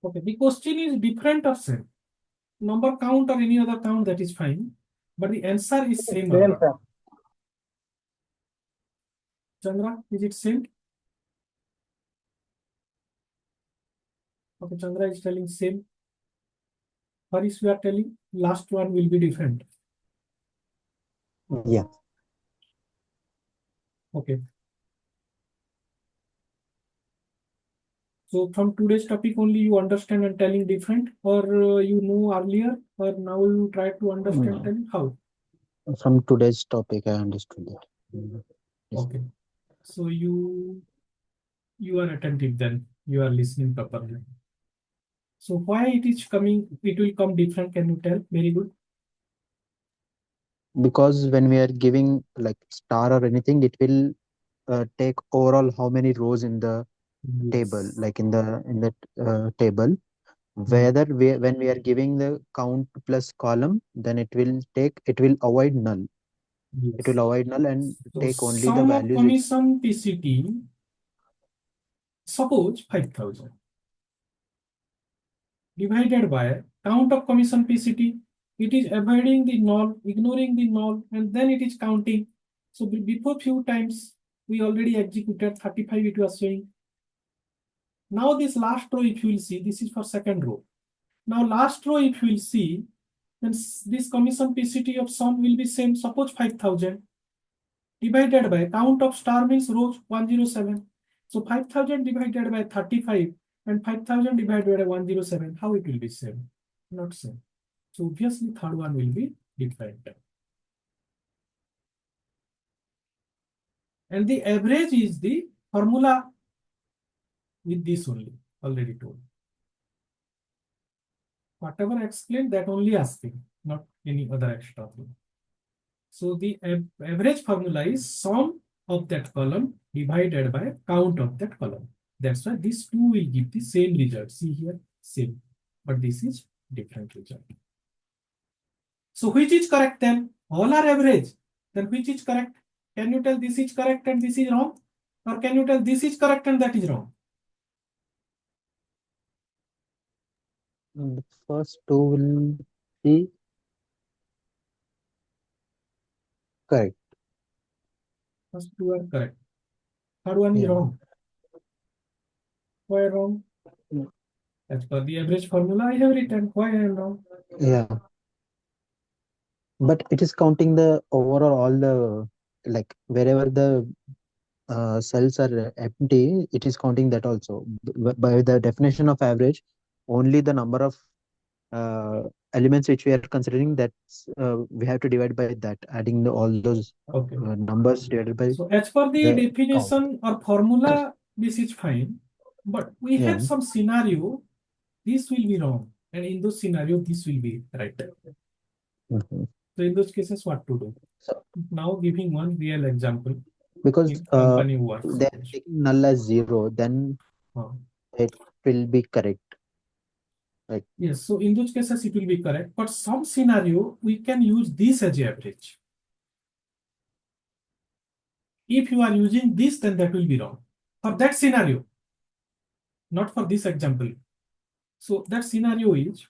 Okay, the question is different or same. Number count or any other count, that is fine. But the answer is same or not. Chandra, is it same? Okay, Chandra is telling same. Harish, we are telling last one will be different. Yeah. Okay. So from today's topic only you understand and telling different, or you know earlier, or now you try to understand telling how? From today's topic, I understood that. Yes. Okay. So you are attentive then. You are listening properly. So why it is coming, it will come different, can you tell? Very good. Because when we are giving like star or anything, it will take overall how many rows in the table, Yes. like in the table. Whether when we are giving the count plus column, then it will avoid null. Yes. It will avoid null and So take only the sum of values which commission PCT, suppose 5,000 divided by count of commission PCT. It is avoiding the null, ignoring the null, and then it is counting. So before few times we already executed 35, it was showing. Now this last row, if you will see, this is for second row. Now last row, if you will see, then this commission PCT of sum will be same. Suppose 5,000 divided by count of star means rows 107. So 5,000 divided by 35 and 5,000 divided by 107. How it will be same? Not same. So obviously third one will be different. And the average is the formula with this only, already told. Whatever explained, that only asking, not any other extra thing. So the average formula is sum of that column divided by count of that column. That's why these two will give the same result. See here, same, but this is different result. So which is correct then? All are average. Then which is correct? Can you tell this is correct and this is wrong? Or can you tell this is correct and that is wrong? The first two will be correct. First two are correct. Third one is Yeah. wrong. Why wrong? Mm. As per the average formula, I have written why I am wrong. Yeah. But it is counting the overall all the like wherever the cells are empty, it is counting that also. By the definition of average, only the number of elements which we are considering, that's we have to divide by that, adding all those Okay. numbers divided by So as per the the count. definition or formula, this is fine. But we Yeah. have some scenario, this will be wrong. And in those scenario, this will be right. Mhm. So in those cases, what to do? So Now giving one real example. because If company works. they are taking null as 0, then Huh. it will be correct. Yes, so in those cases it will be correct. But some scenario, we can use this as average. If you are using this, then that will be wrong. For that scenario, not for this example. So that scenario is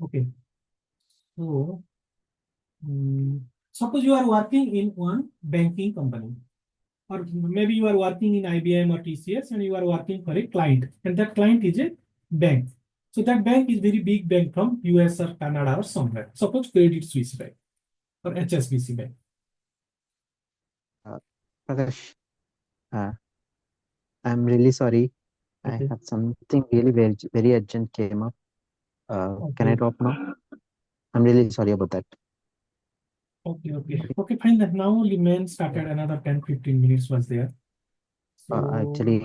okay. So suppose you are working in one banking company, or maybe you are working in IBM or TCS, and you are working for a client, and that client is a bank. So that bank is very big bank from US or Canada or somewhere. Suppose Credit Suisse Bank or HSBC Bank. Prakash, I'm really sorry. I Okay. have something really very urgent came up. Can I Okay. drop now? I'm really sorry about that. Okay, fine. Then now only men started another 10-15 minutes was there. So Actually,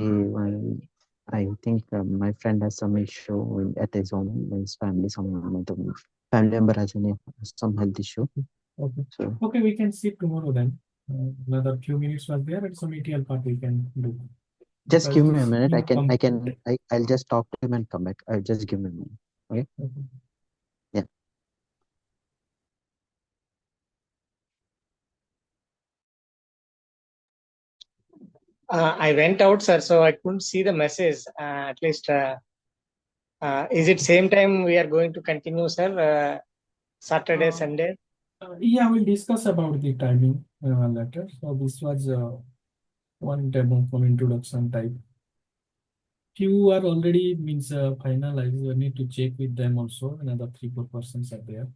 I think my friend has some issue at his home. His family, the family member has some health issue. okay. So Okay, we can see tomorrow then. Another few minutes was there and some ETL part we can do. just Because give it me a is minute. incomplete. I'll just talk to him and come back. I'll just give me a minute. Okay. Okay. Yeah. I went out, sir, so I couldn't see the message. At least, is it same time we are going to continue, sir? Saturday, Sunday? Yeah, we'll discuss about the timing later. So this was one demo from introduction type. Few are already means finalized. We need to check with them also. Another 3-4 persons are there.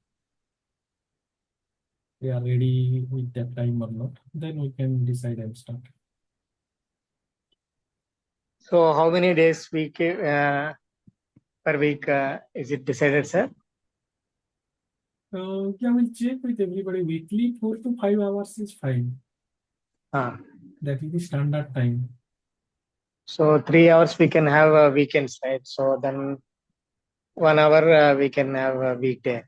They are ready with that time or not. Then we can decide and start. So, how many days per week is it decided, sir? Yeah, we'll check with everybody weekly. 4 to 5 hours is fine. That is the standard time. So 3 hours we can have weekends, right? So then 1 hour we can have a weekday.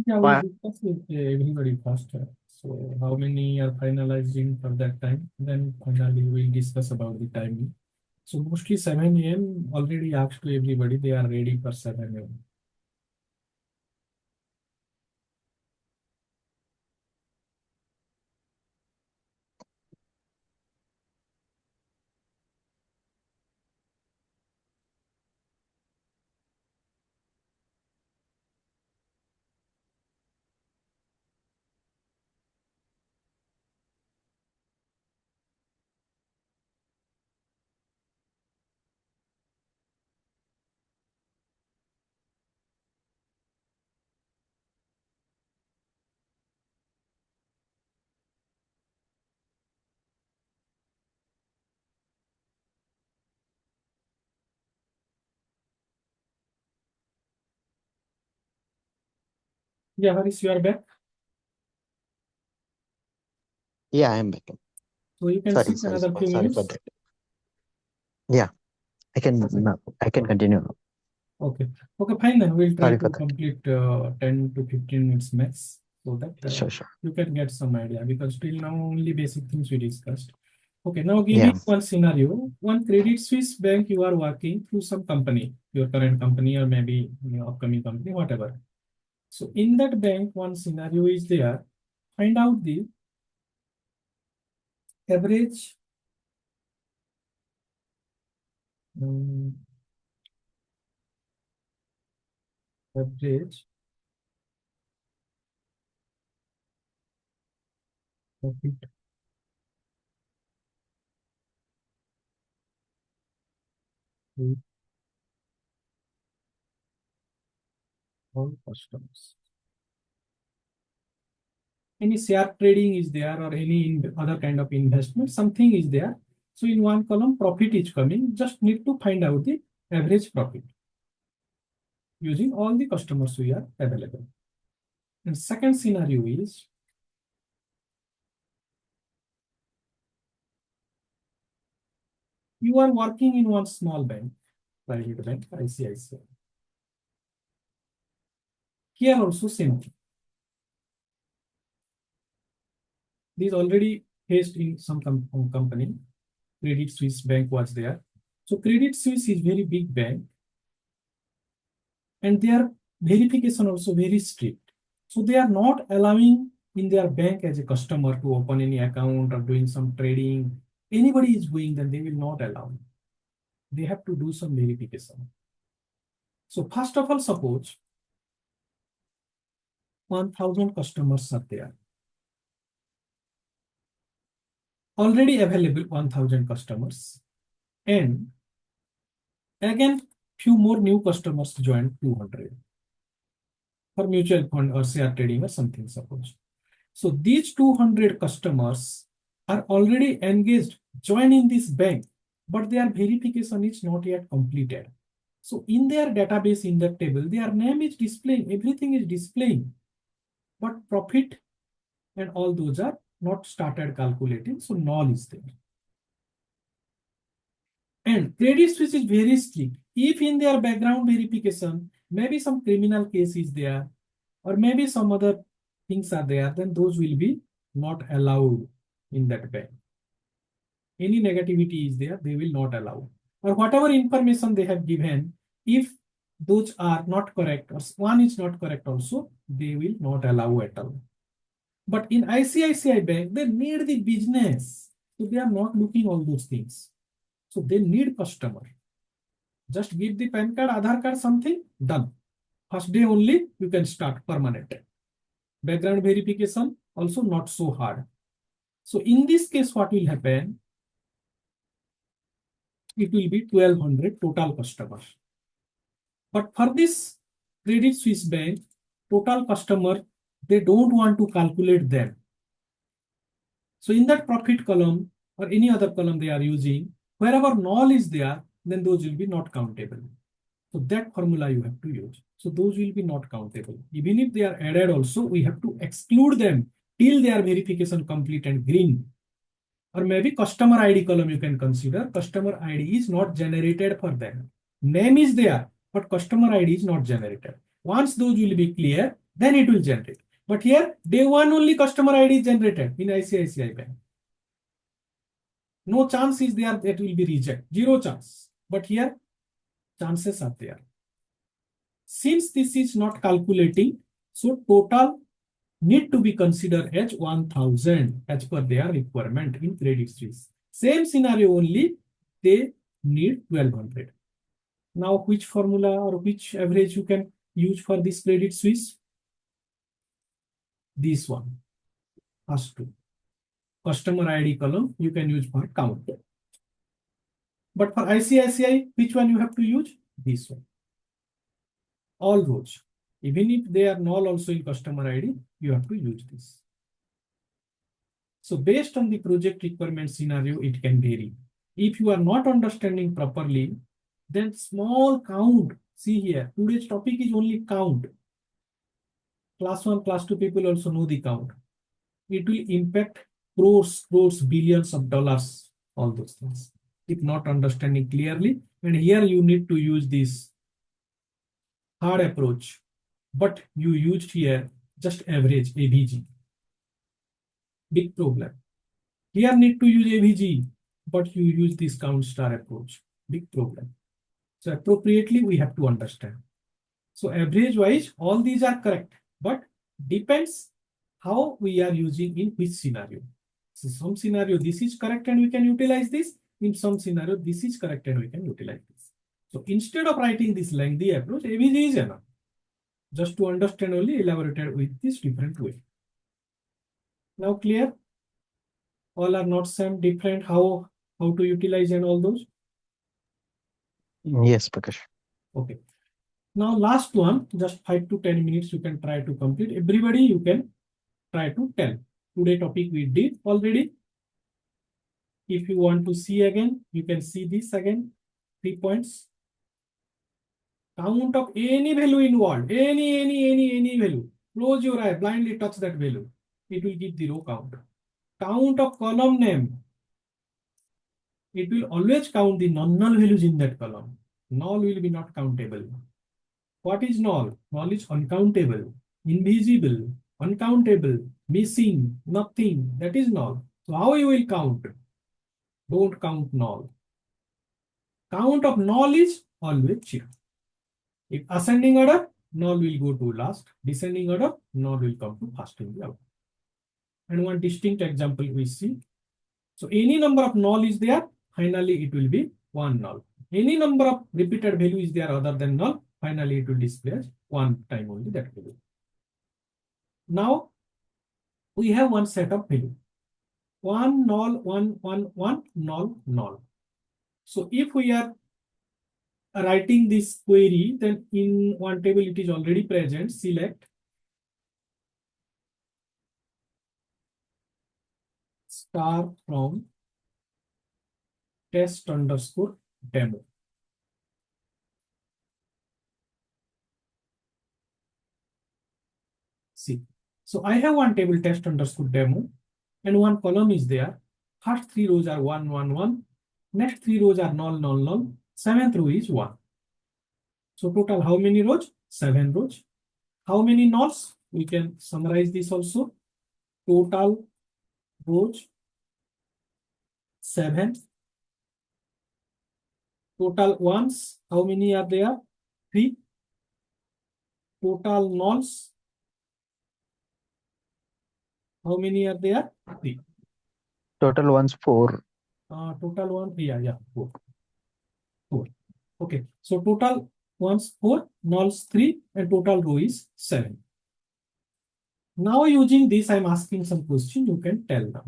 Yeah, we'll discuss with everybody first. So how many are finalizing for that time? Then finally we'll discuss about the timing. So mostly 7 a.m. already asked to everybody. They are ready for 7 a.m. Yeah, Harish, you are back. Yeah, I'm back. So you can sit another few Sorry minutes. for that. Yeah, I can continue now. Okay. Okay, fine then. We'll try Sorry to for that. complete 10 to 15 minutes max so that Sure. you can get some idea because till now only basic things we discussed. Okay, now give Yeah. me one scenario. One Credit Suisse bank, you are working through some company, your current company or maybe your upcoming company, whatever. So in that bank, one scenario is there. Find out the average average profit with all customers. Any share trading is there or any other kind of investment, something is there. So in one column, profit is coming. Just need to find out the average profit using all the customers we are available. And second scenario is you are working in one small bank, private bank, ICICI. Here also same thing. This already faced in some company. Credit Suisse Bank was there. So Credit Suisse is very big bank, and their verification also very strict. So they are not allowing in their bank as a customer to open any account or doing some trading. Anybody is doing, then they will not allow. They have to do some verification. So first of all, suppose 1,000 customers are there. Already available 1,000 customers. And again, few more new customers joined 200 for mutual fund or share trading or something, suppose. So these 200 customers are already engaged, join in this bank, but their verification is not yet completed. So in their database, in the table, their name is displaying, everything is displaying, but profit and all those are not started calculating, so null is there. And Credit Suisse is very strict. If in their background verification, maybe some criminal case is there, or maybe some other things are there, then those will be not allowed in that bank. Any negativity is there, they will not allow. Or whatever information they have given, if those are not correct, or one is not correct also, they will not allow at all. But in ICICI Bank, they need the business. So they are not looking all those things. So they need customer. Just give the PAN card, Aadhaar card, something, done. First day only, you can start permanent. Background verification, also not so hard. So in this case, what will happen? It will be 1,200 total customers. But for this Credit Suisse Bank, total customer, they don't want to calculate them. So in that profit column or any other column they are using, wherever null is there, then those will be not countable. So that formula you have to use. So those will be not countable. Even if they are added also, we have to exclude them till their verification complete and green. Or maybe customer ID column you can consider. Customer ID is not generated for them. Name is there, but customer ID is not generated. Once those will be clear, then it will generate. But here, day one only customer ID is generated in ICICI Bank. No chance is there that will be rejected. Zero chance. But here, chances are there. Since this is not calculating, so total need to be considered as 1,000 as per their requirement in Credit Suisse. Same scenario only, they need 1,200. Now, which formula or which average you can use for this Credit Suisse? This one, first two. Customer ID column you can use for count. But for ICICI, which one you have to use? This one. All rows. Even if they are null also in customer ID, you have to use this. So based on the project requirement scenario, it can vary. If you are not understanding properly, then small count. See here, today's topic is only count. Class 1, class 2 people also know the count. It will impact crores, billions of dollars, all those things. If not understanding clearly, and here you need to use this hard approach, but you used here just average AVG. Big problem. Here need to use AVG, but you use this count star approach. Big problem. So appropriately, we have to understand. So average wise, all these are correct, but depends how we are using in which scenario. So some scenario, this is correct and we can utilize this. In some scenario, this is correct and we can utilize this. So instead of writing this lengthy approach, AVG is enough. Just to understand only elaborated with this different way. Now clear? All are not same, different, how to utilize and all those. Yes, Prakash. Okay. Now last one, just 5 to 10 minutes you can try to complete. Everybody you can try to tell. Today topic we did already. If you want to see again, you can see this again. 3 points. Count of any value involved, any value. Close your eye, blindly touch that value. It will give the row count. Count of column name. It will always count the non-null values in that column. Null will be not countable. What is null? Null is uncountable, invisible, uncountable, missing, nothing. That is null. So how you will count? Don't count null. Count of null is always 0. If ascending order, null will go to last. Descending order, null will come to first in the output. And one distinct example we see. So any number of null is there, finally it will be one null. Any number of repeated value is there other than null, finally it will display as one time only that value. Now we have one set of value. One null, one null, null. So if we are writing this query, then in one table it is already present. Select star from test underscore demo. See, so I have one table test underscore demo and one column is there. First 3 rows are 1, 1, 1. Next 3 rows are null, null, null. 7th row is 1. So total how many rows? 7 rows. How many nulls? We can summarize this also. Total rows 7. Total ones, how many are there? 3. Total nulls, how many are there? 3. Total ones 4. Total one, 4. 4. Okay, so total ones 4, nulls 3, and total row is 7. Now using this, I'm asking some question. You can tell now.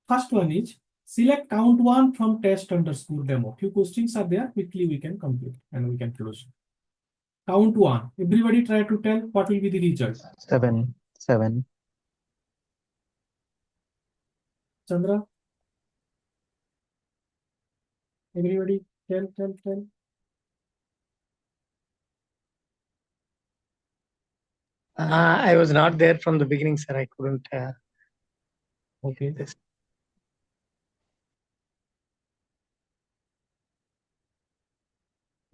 First one is select count 1 from test underscore demo. Few questions are there. Quickly we can complete and we can close. Count 1. Everybody try to tell what will be the result. 7. 7. Chandra. Everybody tell. I was not there from the beginning, sir. I couldn't. Okay. This.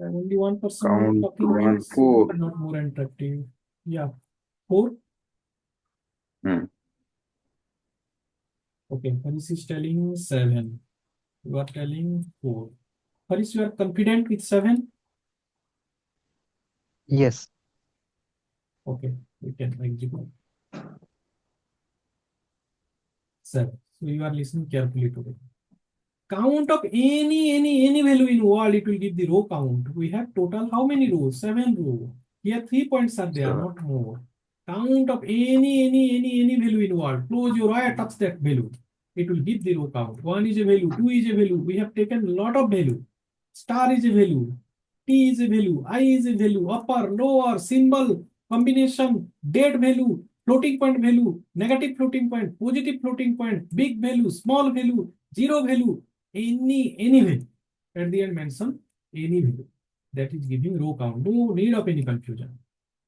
And only one person Count talking 1, means 4. not more interactive. Yeah. 4. Okay. Harish is telling 7. You are telling 4. Harish, you are confident with 7? Yes. Okay. We can execute. 7. So you are listening carefully today. Count of any value in world, it will give the row count. We have total how many rows? 7 rows. Here 3 points are there, 7. not more. Count of any value in world. Close your eye, touch that value. It will give the row count. 1 is a value, 2 is a value. We have taken a lot of value. Star is a value. T is a value. I is a value. Upper, lower, symbol, combination, date value, floating point value, negative floating point, positive floating point, big value, small value, zero value. Any value. At the end mention any value. That is giving row count. No need of any confusion.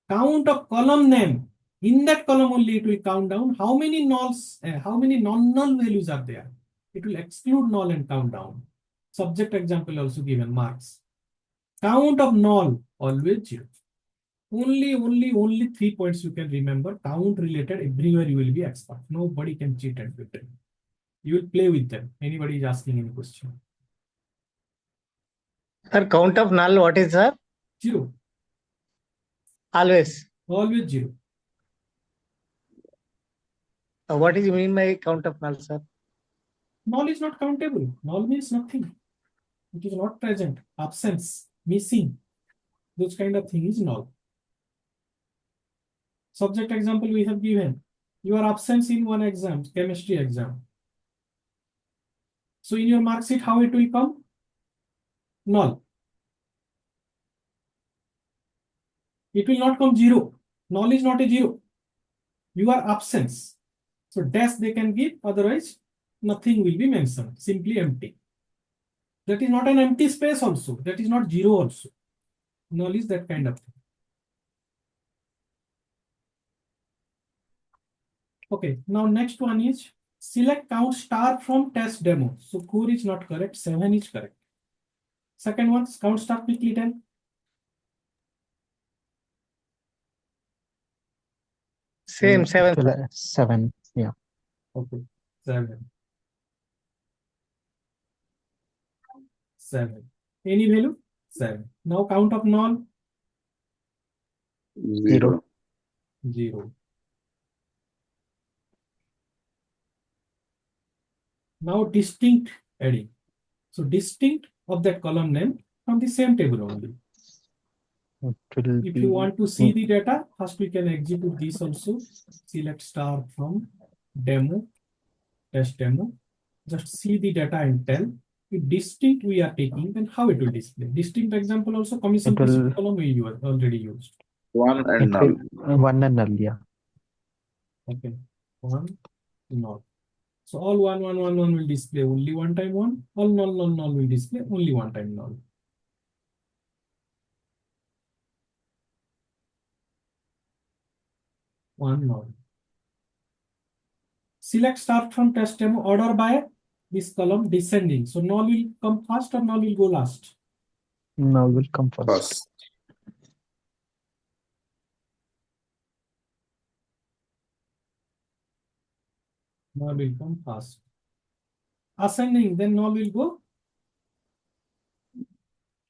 Count of column name. In that column only it will count down how many nulls, how many non-null values are there. It will exclude null and count down. Subject example also given, marks. Count of null, always 0. Only 3 points you can remember. Count related, everywhere you will be expert. Nobody can cheat and betray. You will play with them. Anybody is asking any question? Sir, count of null, what is, sir? 0. Always. Always 0. What is you mean by count of null, sir? Null is not countable. Null means nothing. It is not present. Absence, missing. Those kind of thing is null. Subject example we have given. You are absent in one exam, chemistry exam. So in your mark sheet, how it will come? Null. It will not come 0. Null is not a 0. You are absence. So dash they can give, otherwise nothing will be mentioned, simply empty. That is not an empty space also. That is not 0 also. Null is that kind of thing. Okay, now next one is select count star from test demo. So 4 is not correct, 7 is correct. Second one, count star quickly tell. Same, 7. Actually, 7. Yeah. Okay, 7. 7. Any value? 7. Now count of null, 0. 0. Now distinct adding. So distinct of that column name from the same table only. It will If be you want to see the data, first we can execute this also. Select star from demo, test demo. Just see the data and tell. If distinct we are taking, then how it will display. Distinct example also commission It will- column we already used. 1 and it null. will 1 and null. Yeah. Okay, 1, null. So all 1, 1, 1, 1 will display only one time 1. All null, null, null will display only one time null. One null. Select start from test demo order by this column descending. So null will come first or null will go last. Null will come first. First. Null will come first. Ascending, then null will go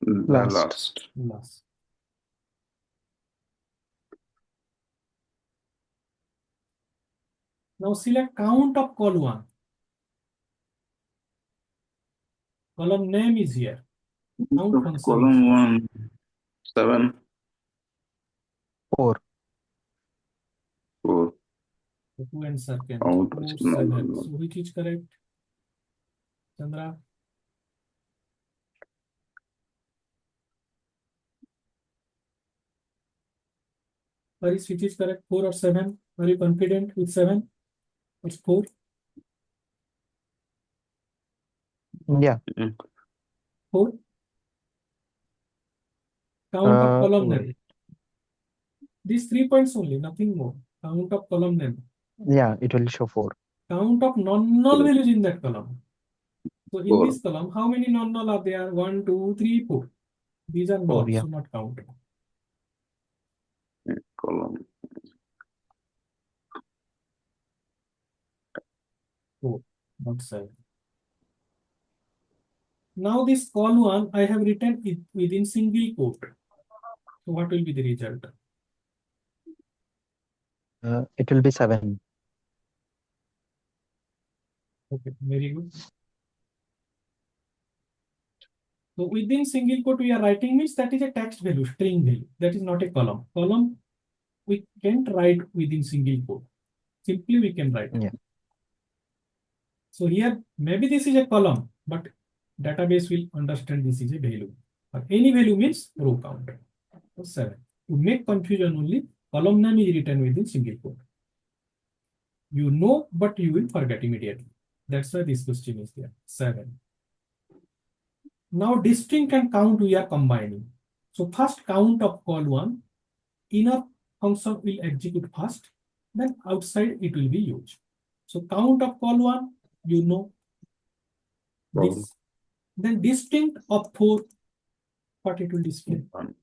The Last. last. last. Now select count of call 1. Column name is here. Count function is Column here. 1, 7, 4. 4. 2 and second. Count 4, is null, 7. null. So which is correct? Chandra? Paris, which is correct? 4 or 7? Are you confident with 7? It's 4. Yeah. 4. Count of column name. Wait. These 3 points only, nothing more. Count of column name. Yeah, it will show 4. Count of non-null values in that column. So in 4. this column, how many non-null are there? 1, 2, 3, 4. These are null, yeah. so not counted. Column. 4, not 7. Now this call 1, I have written it within single quote. So what will be the result? It will be 7. Okay, very good. So within single quote we are writing means that is a text value, string value. That is not a column. Column we can't write within single quote. Simply we can write. Yeah. So here maybe this is a column, but database will understand this is a value. But any value means row count. So 7. To make confusion only, column name is written within single quote. You know, but you will forget immediately. That's why this question is there. 7. Now distinct and count we are combining. So first count of call 1, inner function will execute first, then outside it will be used. So count of call 1, you know. This. Then distinct of 4, what it will display. 1.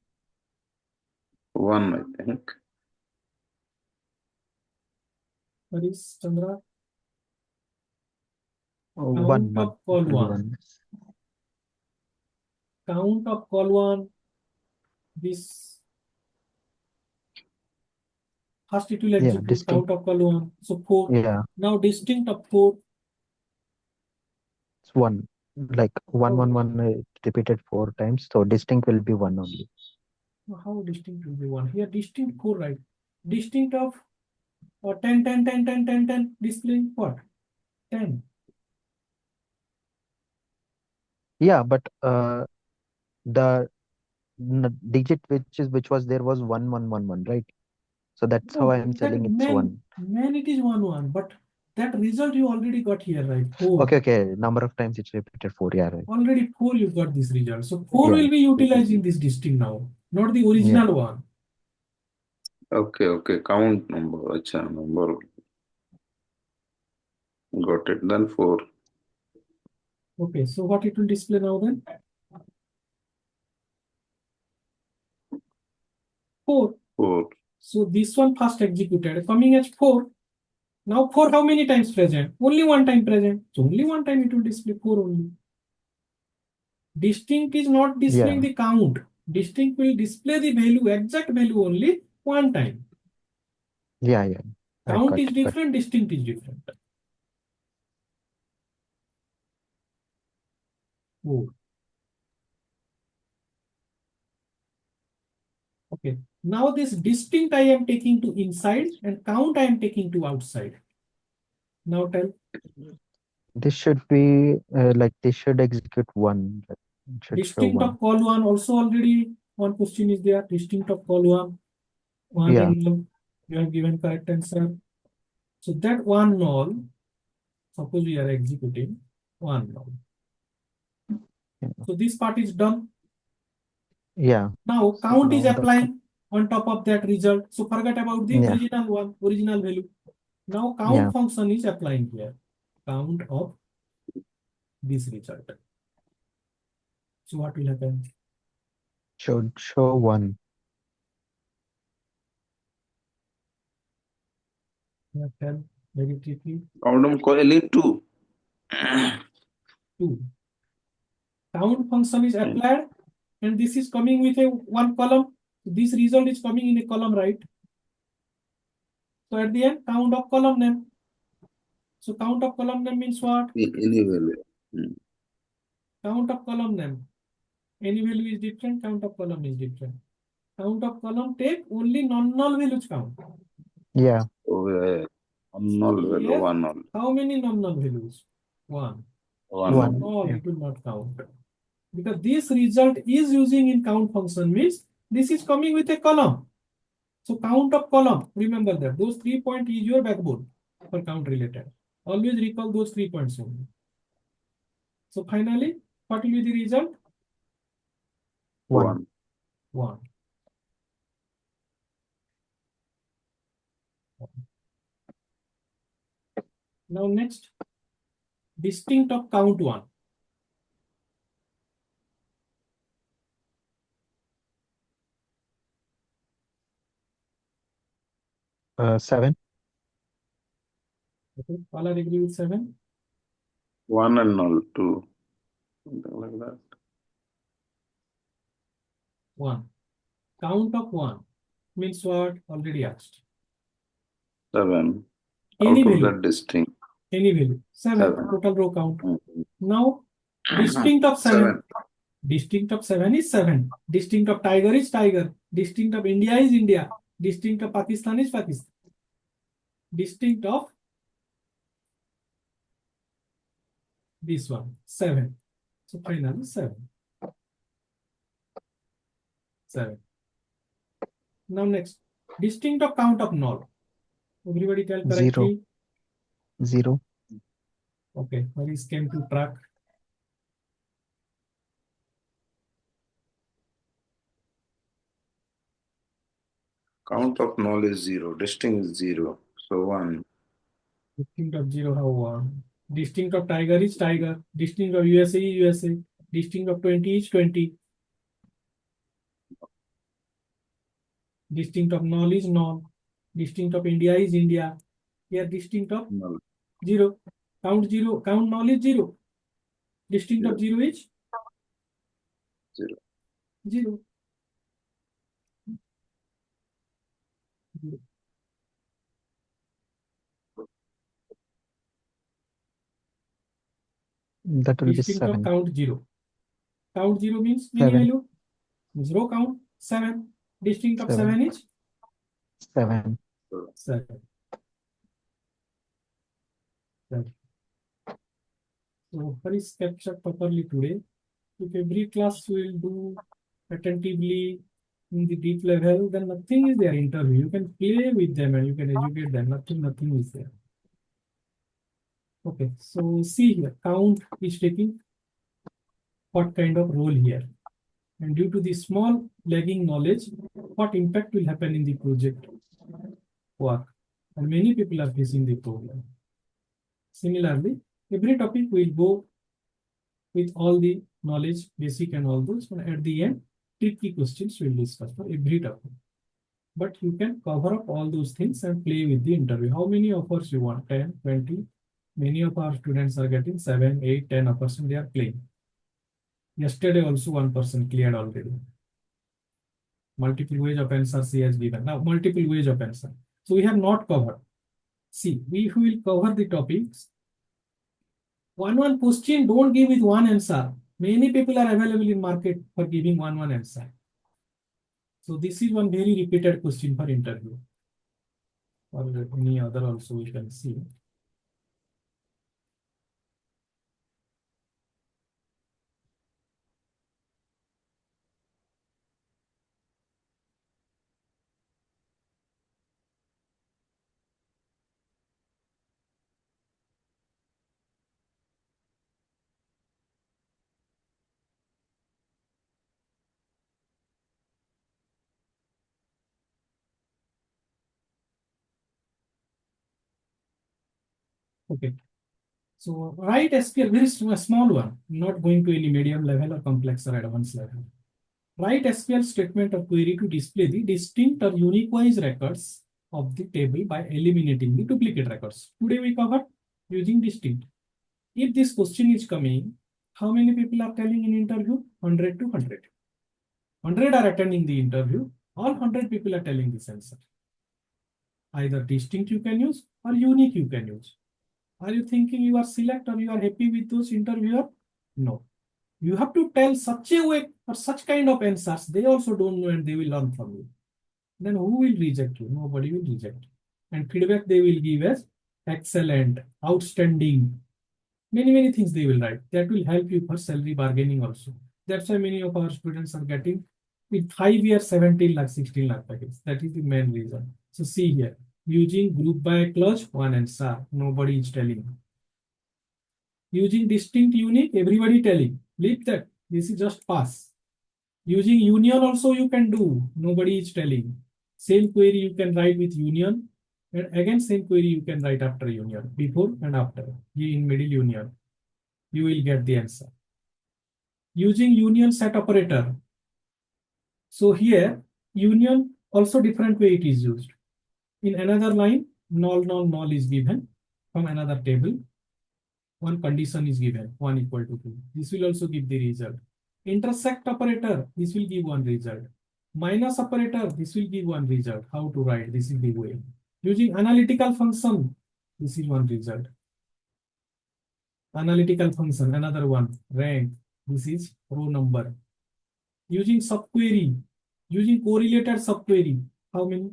1, I think. What is Chandra? One, of one. call It will be one. one. Count of call one. This first it will Yeah, execute distinct. count of call one. So 4. Yeah, Now distinct of 4. it's one. Like one, Oh, one, one repeated 4 times. So distinct will be one only. how distinct will be 1? Here distinct 4, right? Distinct of 10, 10, 10, 10, 10, 10. Displaying what? 10. Yeah, but the digit which was there was 1111, right? So that's how No, I am that telling it's one. man it is 1, 1. But that result you already got here, right? 4. Okay, okay. Number of times it's repeated 4. Yeah, right. Already 4 you got this result. So 4 Yeah. will be utilized in this distinct now, not the original one. Okay, okay. Count number. Acha, number. Got it. Then 4. Okay, so what it will display now then? 4. 4. So this one first executed, coming as 4. Now 4 how many times present? Only 1 time present. So only 1 time it will display 4 only. Distinct is not displaying Yeah. the count. Distinct will display the value, exact value only 1 time. Yeah, yeah. I Count got is it. different, distinct is different. 4. Okay. Now this distinct I am taking to inside and count I am taking to outside. Now tell. This should be like this should execute one. Like, it should show Distinct one. of call one also already one question is there. Distinct of call one. One Yeah. and null. You have given correct answer. So that one null, suppose we are executing one null. Yeah. So this part is done. Yeah. Now So count is now the applying on top of that result. So forget about the yeah, original one, original value. Now count yeah. function is applying here. Count of this result. So what will happen? Should show one. Yeah, tell very quickly. Count coiling 2. 2. Count function is applied and this is coming with a one column. This result is coming in a column, right? So at the end, count of column name. So count of column name means what? Any value. Count of column name. Any value is different, count of column is different. Count of column take only non-null values count. Yeah. Oh, yeah. One null value. Here, 1 null. how many non-null values? 1. 1 One. null. All Yeah. it will not count. Because this result is using in count function means this is coming with a column. So count of column, remember that. Those 3 points is your backbone for count related. Always recall those 3 points only. So finally, what will be the result? 1. 1. Now next, distinct of count 1. Seven. Okay, all are agree with 7? 1 and null 2. Something like that. 1. Count of 1 means what? Already asked. 7. Any Out of value. that distinct. Any value. 7. 7. Total row count. Mhm. Now, distinct of 7. 7. Distinct of 7 is 7. Distinct of tiger is tiger. Distinct of India is India. Distinct of Pakistan is Pakistan. Distinct of this one, 7. So finally 7. 7. Now next, distinct of count of null. Everybody tell correctly. 0. Okay, Harish came to track. Count of null is 0. Distinct is 0. So 1. Distinct of 0 have 1. Distinct of tiger is tiger. Distinct of USA is USA. Distinct of 20 is 20. Distinct of null is null. Distinct of India is India. Here distinct of Null. 0. Count zero, count knowledge zero. Distinct of zero is Zero. zero. That will be Distinct of 7. count zero. Count zero means many 7. value. Zero count 7. Distinct of 7. 7 is 7. 7. So please capture properly today. If every class will do attentively in the deep level, then nothing is there interview. You can play with them and you can educate them. Nothing is there. Okay, so see here, count is taking what kind of role here. And due to the small lagging knowledge, what impact will happen in the project work? And many people are facing the problem. Similarly, every topic will go with all the knowledge, basic and all those, and at the end, tricky questions will discuss for every topic. But you can cover up all those things and play with the interview. How many offers you want? 10, 20? Many of our students are getting 7, 8, 10 offers and they are playing. Yesterday also one person cleared already. Multiple ways of answers he has given. Now multiple ways of answer. So we have not covered. See, we will cover the topics. One question, don't give with one answer. Many people are available in market for giving one answer. So this is one very repeated question for interview. Or any other also we can see. Okay. So write SQL, very small one, not going to any medium level or complex or advanced level. Write SQL statement of query to display the distinct or unique wise records of the table by eliminating the duplicate records. Today we covered using distinct. If this question is coming, how many people are telling in interview? 100 to 100. 100 are attending the interview. All 100 people are telling this answer. Either distinct you can use or unique you can use. Are you thinking you are select or you are happy with those interviewer? No. You have to tell such a way or such kind of answers. They also don't know and they will learn from you. Then who will reject you? Nobody will reject. And feedback they will give as excellent, outstanding. Many things they will write. That will help you for salary bargaining also. That's why many of our students are getting with 5 years, 17 lakh, 16 lakh package. That is the main reason. So see here, using group by clause, one answer. Nobody is telling. Using distinct, unique, everybody telling. Leave that. This is just pass. Using union also you can do. Nobody is telling. Same query you can write with union. And again, same query you can write after union, before and after. In middle union, you will get the answer. Using union set operator. So here, union also different way it is used. In another line, null is given from another table. One condition is given, 1 equal to 2. This will also give the result. Intersect operator, this will give one result. Minus operator, this will give one result. How to write, this is the way. Using analytical function, this is one result. Analytical function, another one. Rank, this is row number. Using subquery, using correlated subquery, how many?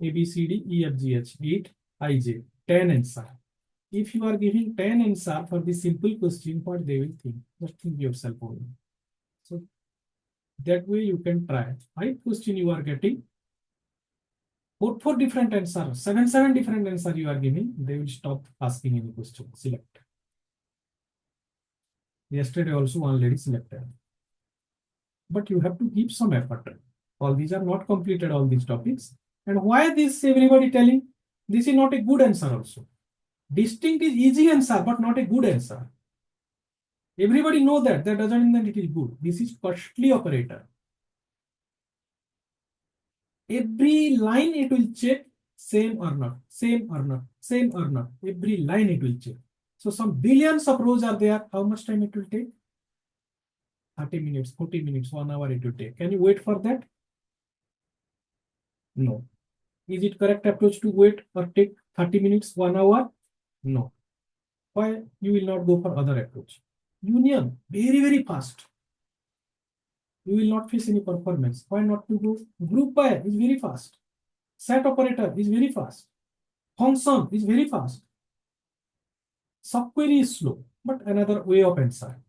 A, B, C, D, E, F, G, H, 8, I, J, 10 answer. If you are giving 10 answer for the simple question, what they will think? Just think yourself only. So that way you can try. 5 question you are getting. 4 different answers, 7 different answers you are giving. They will stop asking any question. Select. Yesterday also one lady selected. But you have to give some effort. All these are not completed, all these topics. And why this everybody telling? This is not a good answer also. Distinct is easy answer, but not a good answer. Everybody know that. That doesn't mean that it is good. This is costly operator. Every line it will check same or not, same or not, same or not. Every line it will check. So some billions of rows are there. How much time it will take? 30 minutes, 40 minutes, 1 hour it will take. Can you wait for that? No. Is it correct approach to wait or take 30 minutes, 1 hour? No. Why you will not go for other approach? Union, very fast. You will not face any performance. Why not to go? Group by is very fast. Set operator is very fast. Function is very fast. Subquery is slow, but another way of answer.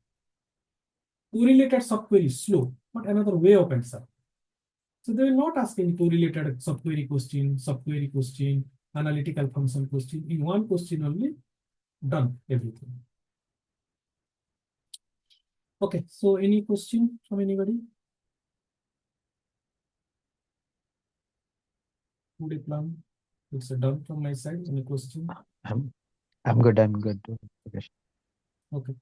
Correlated subquery is slow, but another way of answer. So they will not ask any correlated subquery question, analytical function question. In one question only, done everything. Okay, so any question from anybody? Today plan. It's done from my side. Any question? I'm good. Okay. Okay.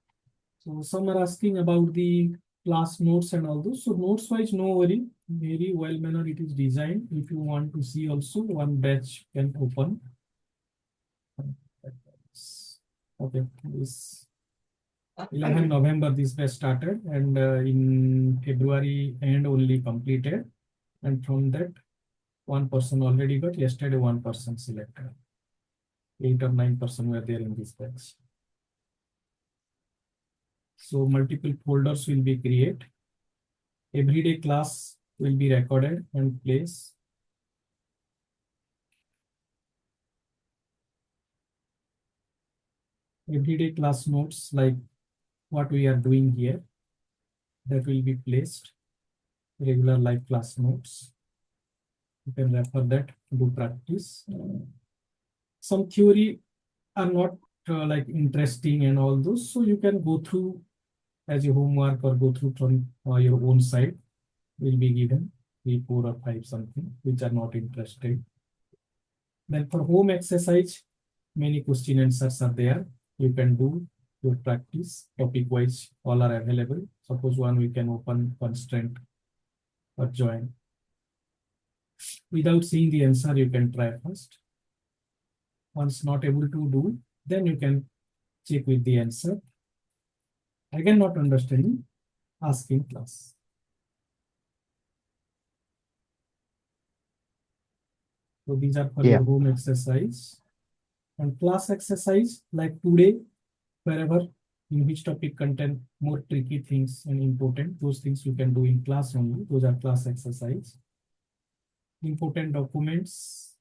So some are asking about the class notes and all those. So notes wise, no worry. Very well manner it is designed. If you want to see also, one batch can open. Okay, this 11 November this batch started, and in February end only completed. And from that, one person already got. Yesterday, one person selected. 8 or 9 person were there in this batch. So multiple folders will be created. Everyday class will be recorded and placed. Everyday class notes like what we are doing here, that will be placed. Regular live class notes. You can refer that, do practice. Some theory are not like interesting and all those, so you can go through as your homework or go through from your own side. Will be given 3, 4 or 5 something which are not interested. Then for home exercise, many question answers are there. You can do your practice topic wise, all are available. Suppose one we can open constraint or join. Without seeing the answer, you can try first. Once not able to do, then you can check with the answer. Again, not understanding, ask in class. So these are for your home exercise. And class exercise, like today, wherever in which topic contain more tricky things and important, those things you can do in class only. Those are class exercise. Important documents.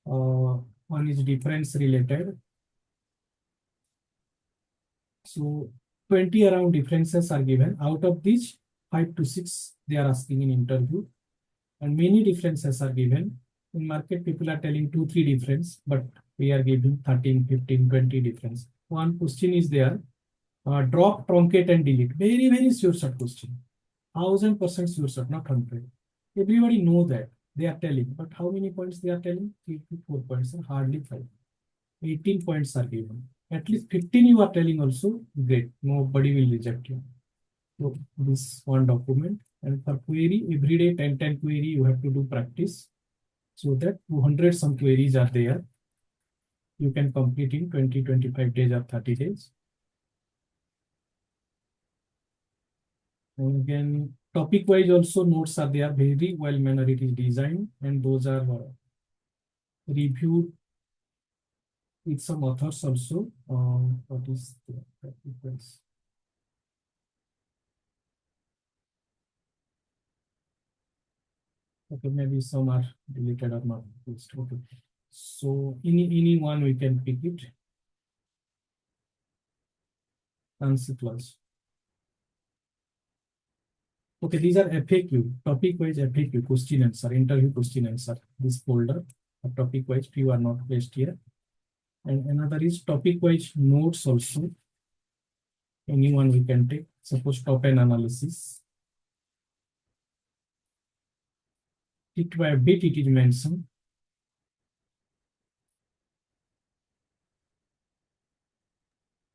One is difference related. So 20 around differences are given. Out of these, 5 to 6 they are asking in interview. And many differences are given. In market, people are telling 2, 3 difference, but we are giving 13, 15, 20 difference. One question is there. Drop, truncate, and delete. Very sure shot question. 1000% sure shot, not 100. Everybody know that they are telling, but how many points they are telling? 3 to 4 points, and hardly 5. 18 points are given. At least 15 you are telling also. Great. Nobody will reject you. So this one document. And for query, everyday 10 query you have to do practice. So that 200 some queries are there. You can complete in 20, 25 days or 30 days. And again, topic wise also notes are there. Very well manner it is designed, and those are reviewed with some authors also. What is the topic wise? Okay, maybe some are deleted or not. Okay. So any one we can pick it. Answer class. Okay, these are FAQ, topic wise FAQ, question answer, interview question answer. This folder, topic wise, few are not placed here. And another is topic wise notes also. Anyone we can take. Suppose top N analysis. Bit by bit it is mentioned.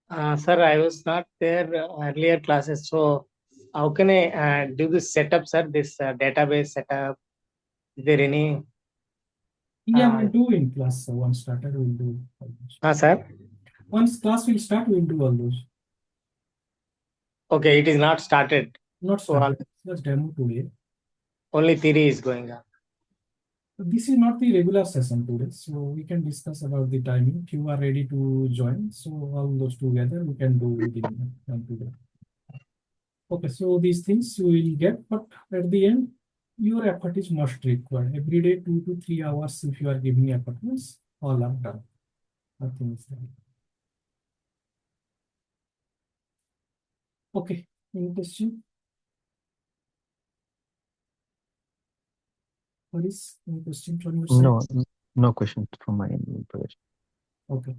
Sir, I was not there earlier classes, so how can I do this setup, sir? This database setup? Is there any? Yeah, we'll do in class. So once started, we'll do. Sir? Once class will start, we'll do all those. Okay, it is not started. Not started. Just demo today. Only theory is going on. This is not the regular session today, so we can discuss about the timing. If you are ready to join, so all those together we can do within today. Okay, so these things you will get, but at the end, your effort is must required. Every day, 2 to 3 hours, if you are giving effort, means all are done. Nothing is there. Okay, any question? What is any question from your side? No question from my end. Prayesh. Okay.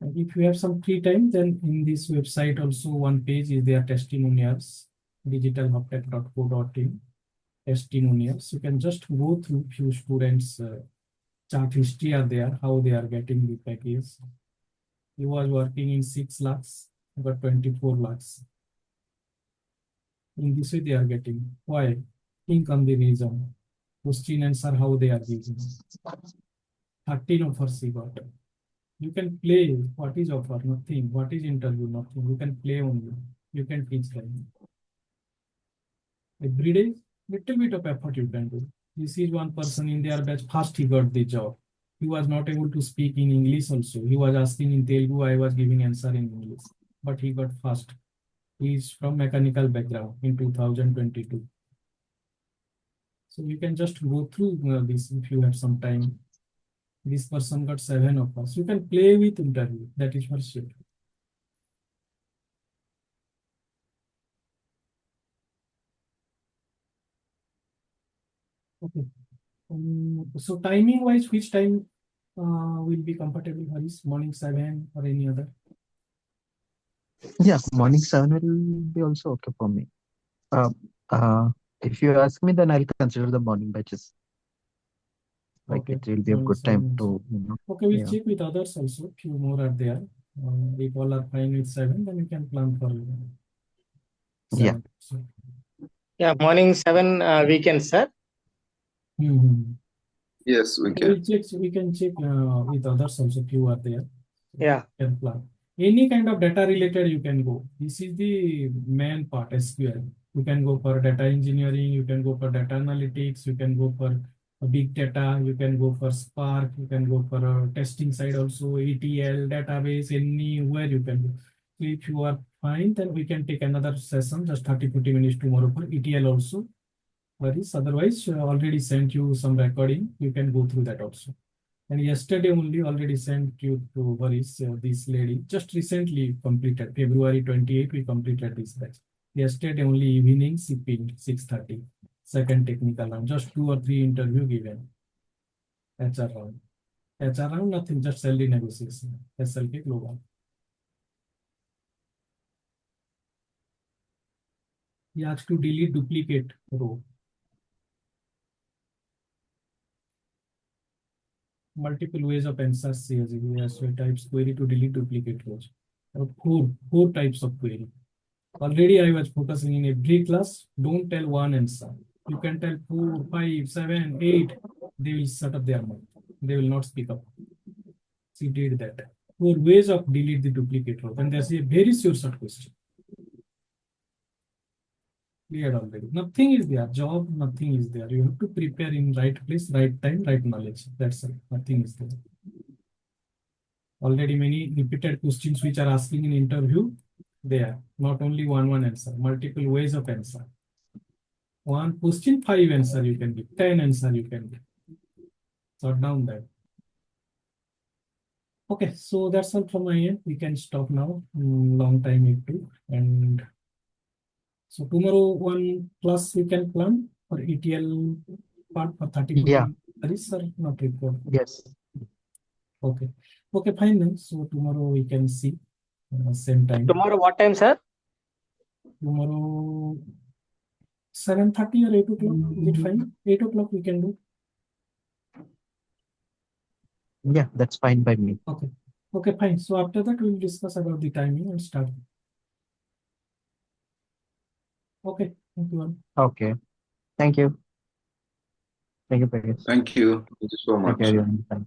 And if you have some free time, then in this website also one page is there testimonials, digitalhubtech.co.in testimonials. You can just go through few students' chart history are there, how they are getting the package. He was working in 6 lakhs, got 24 lakhs. In this way they are getting. Why? Think on the reason. Question answer how they are giving. 13 offers he got. You can play. What is offer? Nothing. What is interview? Nothing. You can play only. You can teach them. Every day, little bit of effort you can do. This is one person in their batch. First he got the job. He was not able to speak in English also. He was asking in Telugu. I was giving answer in English. But he got first. He is from mechanical background in 2022. So you can just go through this if you have some time. This person got 7 offers. You can play with interview. That is for sure. Okay. So timing wise, which time will be comfortable for this? Morning 7 or any other? Yeah, morning 7 will be also okay for me. If you ask me, then I'll consider the morning batches. Like Okay. it will be a Morning good time 7 to, also. Okay, we'll yeah. check with others also. Few more are there. If all are fine with 7, then we can plan for 7. Yeah. So, Yeah, morning 7 weekend, sir. Yes, we Okay, can. so we can check with others also. Few are there. So Yeah. we can plan. Any kind of data related you can go. This is the main part, SQL. You can go for data engineering, you can go for data analytics, you can go for big data, you can go for Spark, you can go for testing side also, ETL, database, anywhere you can go. So if you are fine, then we can take another session, just 30-40 minutes tomorrow for ETL also. Otherwise, already sent you some recording, you can go through that also. And yesterday only already sent you to Varis, this lady, just recently completed, February 28, we completed this batch. Yesterday only evening, she pinged 6:30, second technical round, just 2 or 3 interview given. HR round. HR round, nothing, just salary negotiation, SLK global. He asked to delete duplicate row. Multiple ways of answers, CSV types query to delete duplicate rows. Four types of query. Already I was focusing in every class. Don't tell one answer. You can tell 4, 5, 7, 8. They will shut up their mouth. They will not speak up. She did that. 4 ways of delete the duplicate row. And there's a very sure short question. Cleared already. Nothing is there. Job, nothing is there. You have to prepare in right place, right time, right knowledge. That's it. Nothing is there. Already many repeated questions which are asking in interview. There. Not only one answer. Multiple ways of answer. One question, 5 answer you can give. 10 answer you can give. Sort down that. Okay, so that's all from my end. We can stop now. Long time it took. And so tomorrow one class we can plan for ETL part for 30 Yeah. Is not required. Yes. Okay. Okay, fine then. So tomorrow we can see same time. Tomorrow, what time, sir? Tomorrow 7:30 or 8 o'clock. Is it fine? 8 o'clock we can do. Yeah, that's fine by me. Okay. Okay, fine. So after that we'll discuss about the timing and start. Okay, thank you all. Okay. Thank you. Thank you, Prayesh. Thank you. Thank you so Take much. care, everyone. Bye.